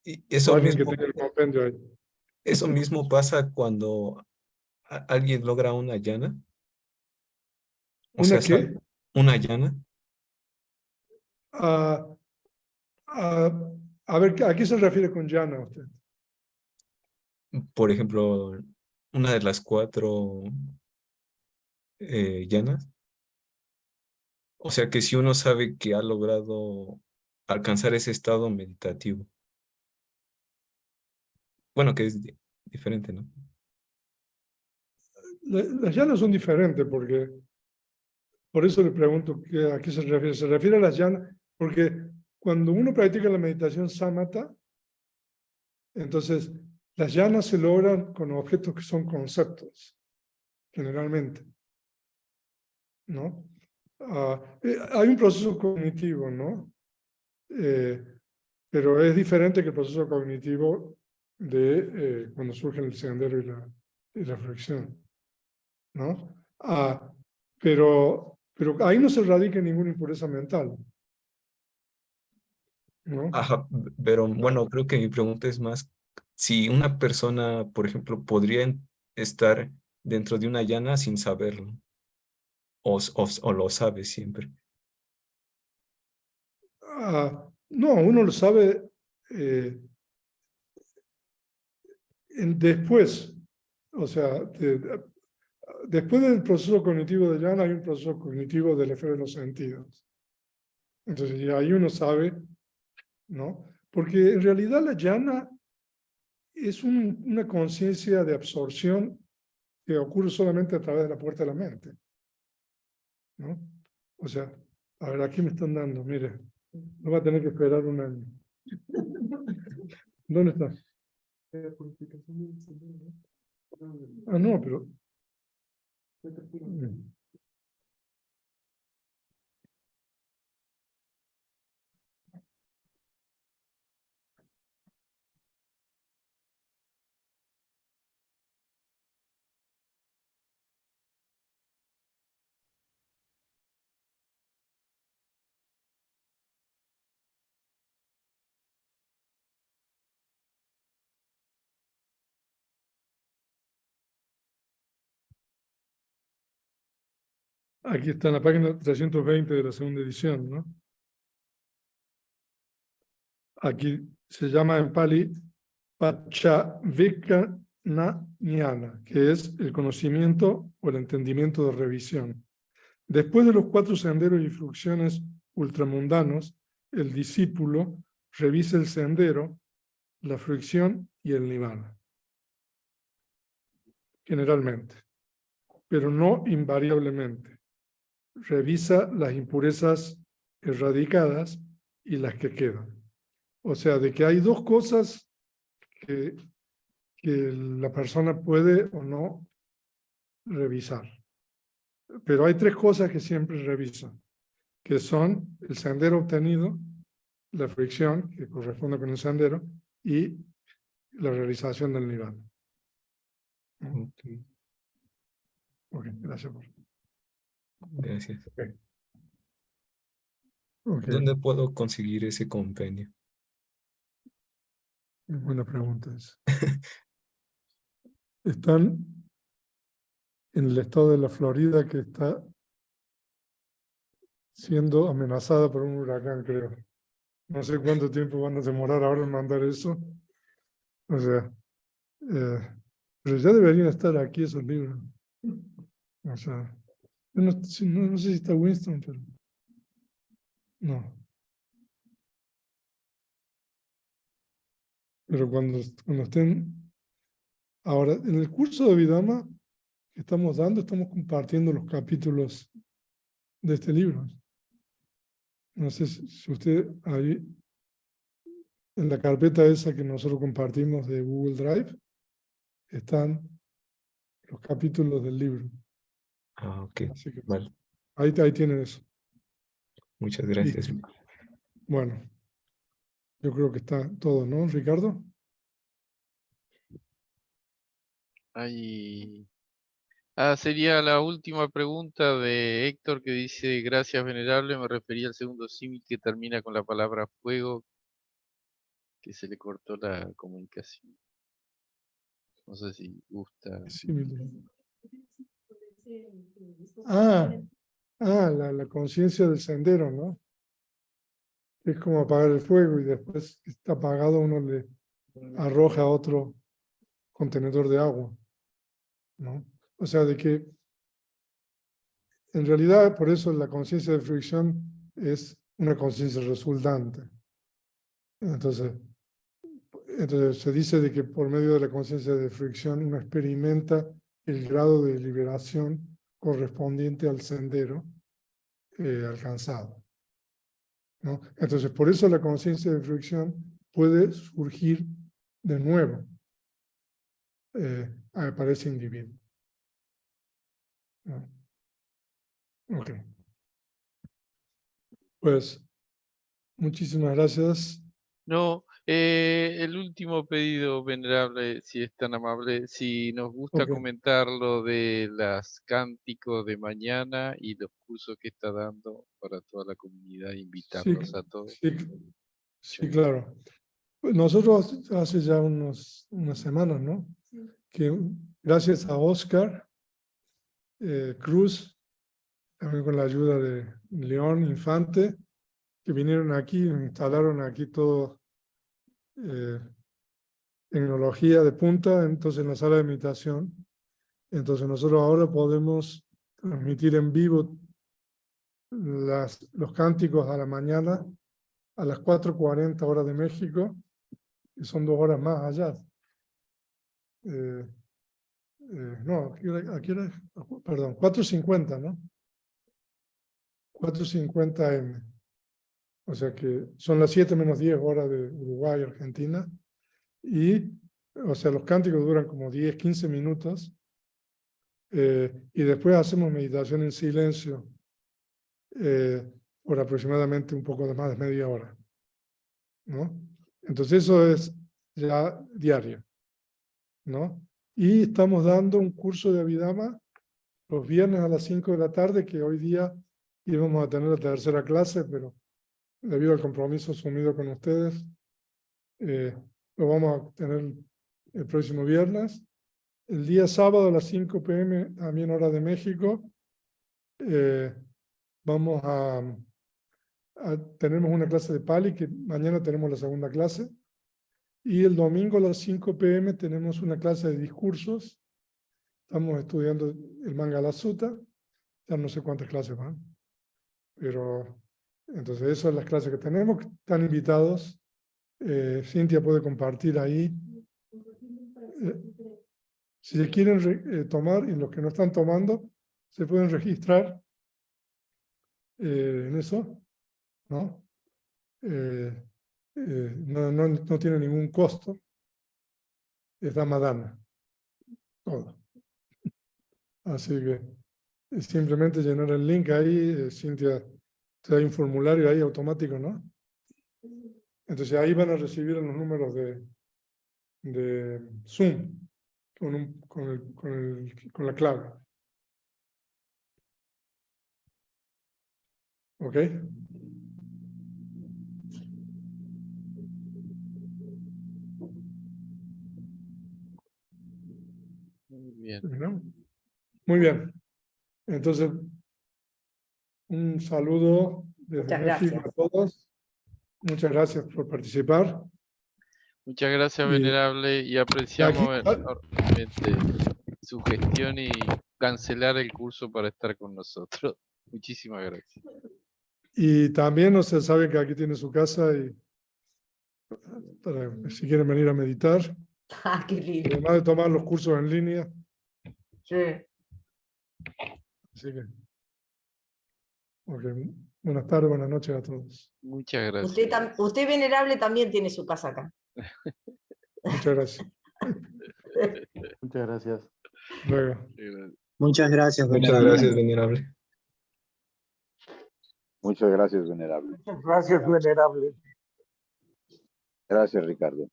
Y O eso alguien que mismo, tenga el compendio ahí. eso mismo pasa cuando alguien logra una llana. O ¿Una sea, qué? una llana. Ah, a ver, ¿a qué se refiere con llana usted? Por ejemplo, una de las 4 llanas. O sea que si uno sabe que ha logrado alcanzar ese estado meditativo. Bueno, que es diferente, ¿no? Las llanas son diferentes porque, por eso le pregunto a qué se refiere. Se refiere a las llanas porque cuando uno practica la meditación samatha, entonces las llanas se logran con objetos que son conceptos, generalmente, ¿no? Hay un proceso cognitivo, ¿no? Pero es diferente que el proceso cognitivo de cuando surge el sendero y la reflexión, ¿no? Pero ahí no se radica ninguna impureza mental, ¿no? Ajá, pero bueno, creo que mi pregunta es más si una persona, por ejemplo, podría estar dentro de una llana sin saberlo, o lo sabe siempre. No, uno lo sabe después, o sea, después del proceso cognitivo de llana hay un proceso cognitivo de la esfera de los sentidos. Entonces, y ahí uno sabe, ¿no? Porque en realidad la llana es una conciencia de absorción que ocurre solamente a través de la puerta de la mente, ¿no? O sea, a ver, aquí me están dando, mire, no va a tener que esperar un año. ¿Dónde está? Ah, no, pero... Aquí está en la página 320 de la segunda edición, ¿no? Aquí se llama en Pali Paccavekkhana Jnana, que es el conocimiento o el entendimiento de revisión. Después de los 4 senderos y instrucciones ultramundanos, el discípulo revisa el sendero, la fricción y el nirvana. Generalmente, pero no invariablemente. Revisa las impurezas erradicadas y las que quedan. O sea, de que hay 2 cosas que la persona puede o no revisar. Pero hay 3 cosas que siempre revisan, que son el sendero obtenido, la fricción, que corresponde con el sendero, y la realización del nivel. Ok, Ok, gracias. gracias. Ok, ¿Dónde puedo conseguir ese compendio? buena pregunta esa. Están en el estado de la Florida, que está siendo amenazada por un huracán, creo. No sé cuánto tiempo van a demorar ahora en mandar eso. O sea, pero ya deberían estar aquí esos libros. O sea, yo no sé si está Winston, pero no. Pero cuando estén... Ahora, en el curso de Vidama que estamos dando, estamos compartiendo los capítulos de este libro. No sé si usted ahí, en la carpeta esa que nosotros compartimos de Google Drive, están los capítulos del libro. Ah, ok, Así que vale. ahí tienen eso. Muchas gracias. Listo. Bueno, yo creo que está todo, ¿no, Ricardo? Ahí. Sería la última pregunta de Héctor, que dice: gracias, venerable, me refería al segundo símil que termina con la palabra fuego, que se le cortó la comunicación. No sé si gusta. Sí, Ah, la conciencia del sendero, ¿no? Es como apagar el fuego y después que está apagado uno le arroja otro contenedor de agua, ¿no? O sea, de que en realidad por eso la conciencia de fricción es una conciencia resultante. Entonces se dice de que por medio de la conciencia de fricción uno experimenta el grado de liberación correspondiente al sendero alcanzado, ¿no? Entonces, por eso la conciencia de fricción puede surgir de nuevo para ese individuo, ¿no? Ok. Pues, muchísimas gracias. No, el último pedido, venerable, si es tan amable, si nos gusta Ok. comentar lo de los cánticos de mañana y los cursos que está dando para toda la comunidad, invitarlos a todos. Sí, claro. Pues nosotros hace ya unas semanas, ¿no? Que gracias a Oscar Cruz, también con la ayuda de León Infante, que vinieron aquí, instalaron aquí todo tecnología de punta, entonces en la sala de meditación. Entonces nosotros ahora podemos transmitir en vivo los cánticos a la mañana a las 4:40 horas de México, que son 2 horas más allá. No, aquí era, perdón, 4:50, ¿no? 4:50 AM. O sea que son las 7 menos 10 horas de Uruguay, Argentina. Y, o sea, los cánticos duran como 10, 15 minutos. Y después hacemos meditación en silencio por aproximadamente un poco de más de media hora, ¿no? Entonces eso es ya diario, ¿no? Y estamos dando un curso de Abhidhamma los viernes a las 5 de la tarde, que hoy día íbamos a tener la tercera clase, pero debido al compromiso asumido con ustedes, lo vamos a tener el próximo viernes. El día sábado a las 5 p.m., también hora de México, vamos tenemos una clase de Pali, que mañana tenemos la segunda clase, y el domingo a las 5 p.m. tenemos una clase de discursos. Estamos estudiando el Mangala Sutta, ya no sé cuántas clases van, pero entonces esas son las clases que tenemos, están invitados. Cintia puede compartir ahí. Si se quieren tomar, y los que no están tomando, se pueden registrar en eso, ¿no? No tiene ningún costo, es Dhamma, todo. Así que es simplemente llenar el link ahí, Cintia te da un formulario ahí automático, ¿no? Entonces ahí van a recibir los números de de Zoom con la clave. ¿Ok? Muy bien. ¿Terminamos? Muy bien. Entonces, un saludo desde Muchas México gracias. a todos. Muchas gracias por participar. Muchas gracias, Y- Venerable, y apreciamos enormemente su gestión y cancelar el curso para estar con nosotros. Muchísimas gracias. Y también, no se sabe que aquí tiene su casa y para si quieren venir a meditar, Ah, qué lindo. además de tomar los cursos en línea. Sí. Así que, ok, buenas tardes, buenas noches a todos. Muchas gracias. Usted venerable también tiene su casa acá. Muchas gracias. Muchas gracias. Luego. Muchas gracias, Muchas venerable. gracias, venerable. Muchas gracias, venerable. Gracias, venerable. Gracias, Ricardo.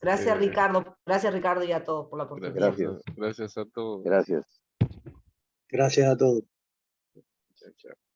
Gracias, Ricardo. Gracias, Ricardo, y a todos por la oportunidad. Gracias. Gracias a todos. Gracias. Gracias a todos. Chao, chao.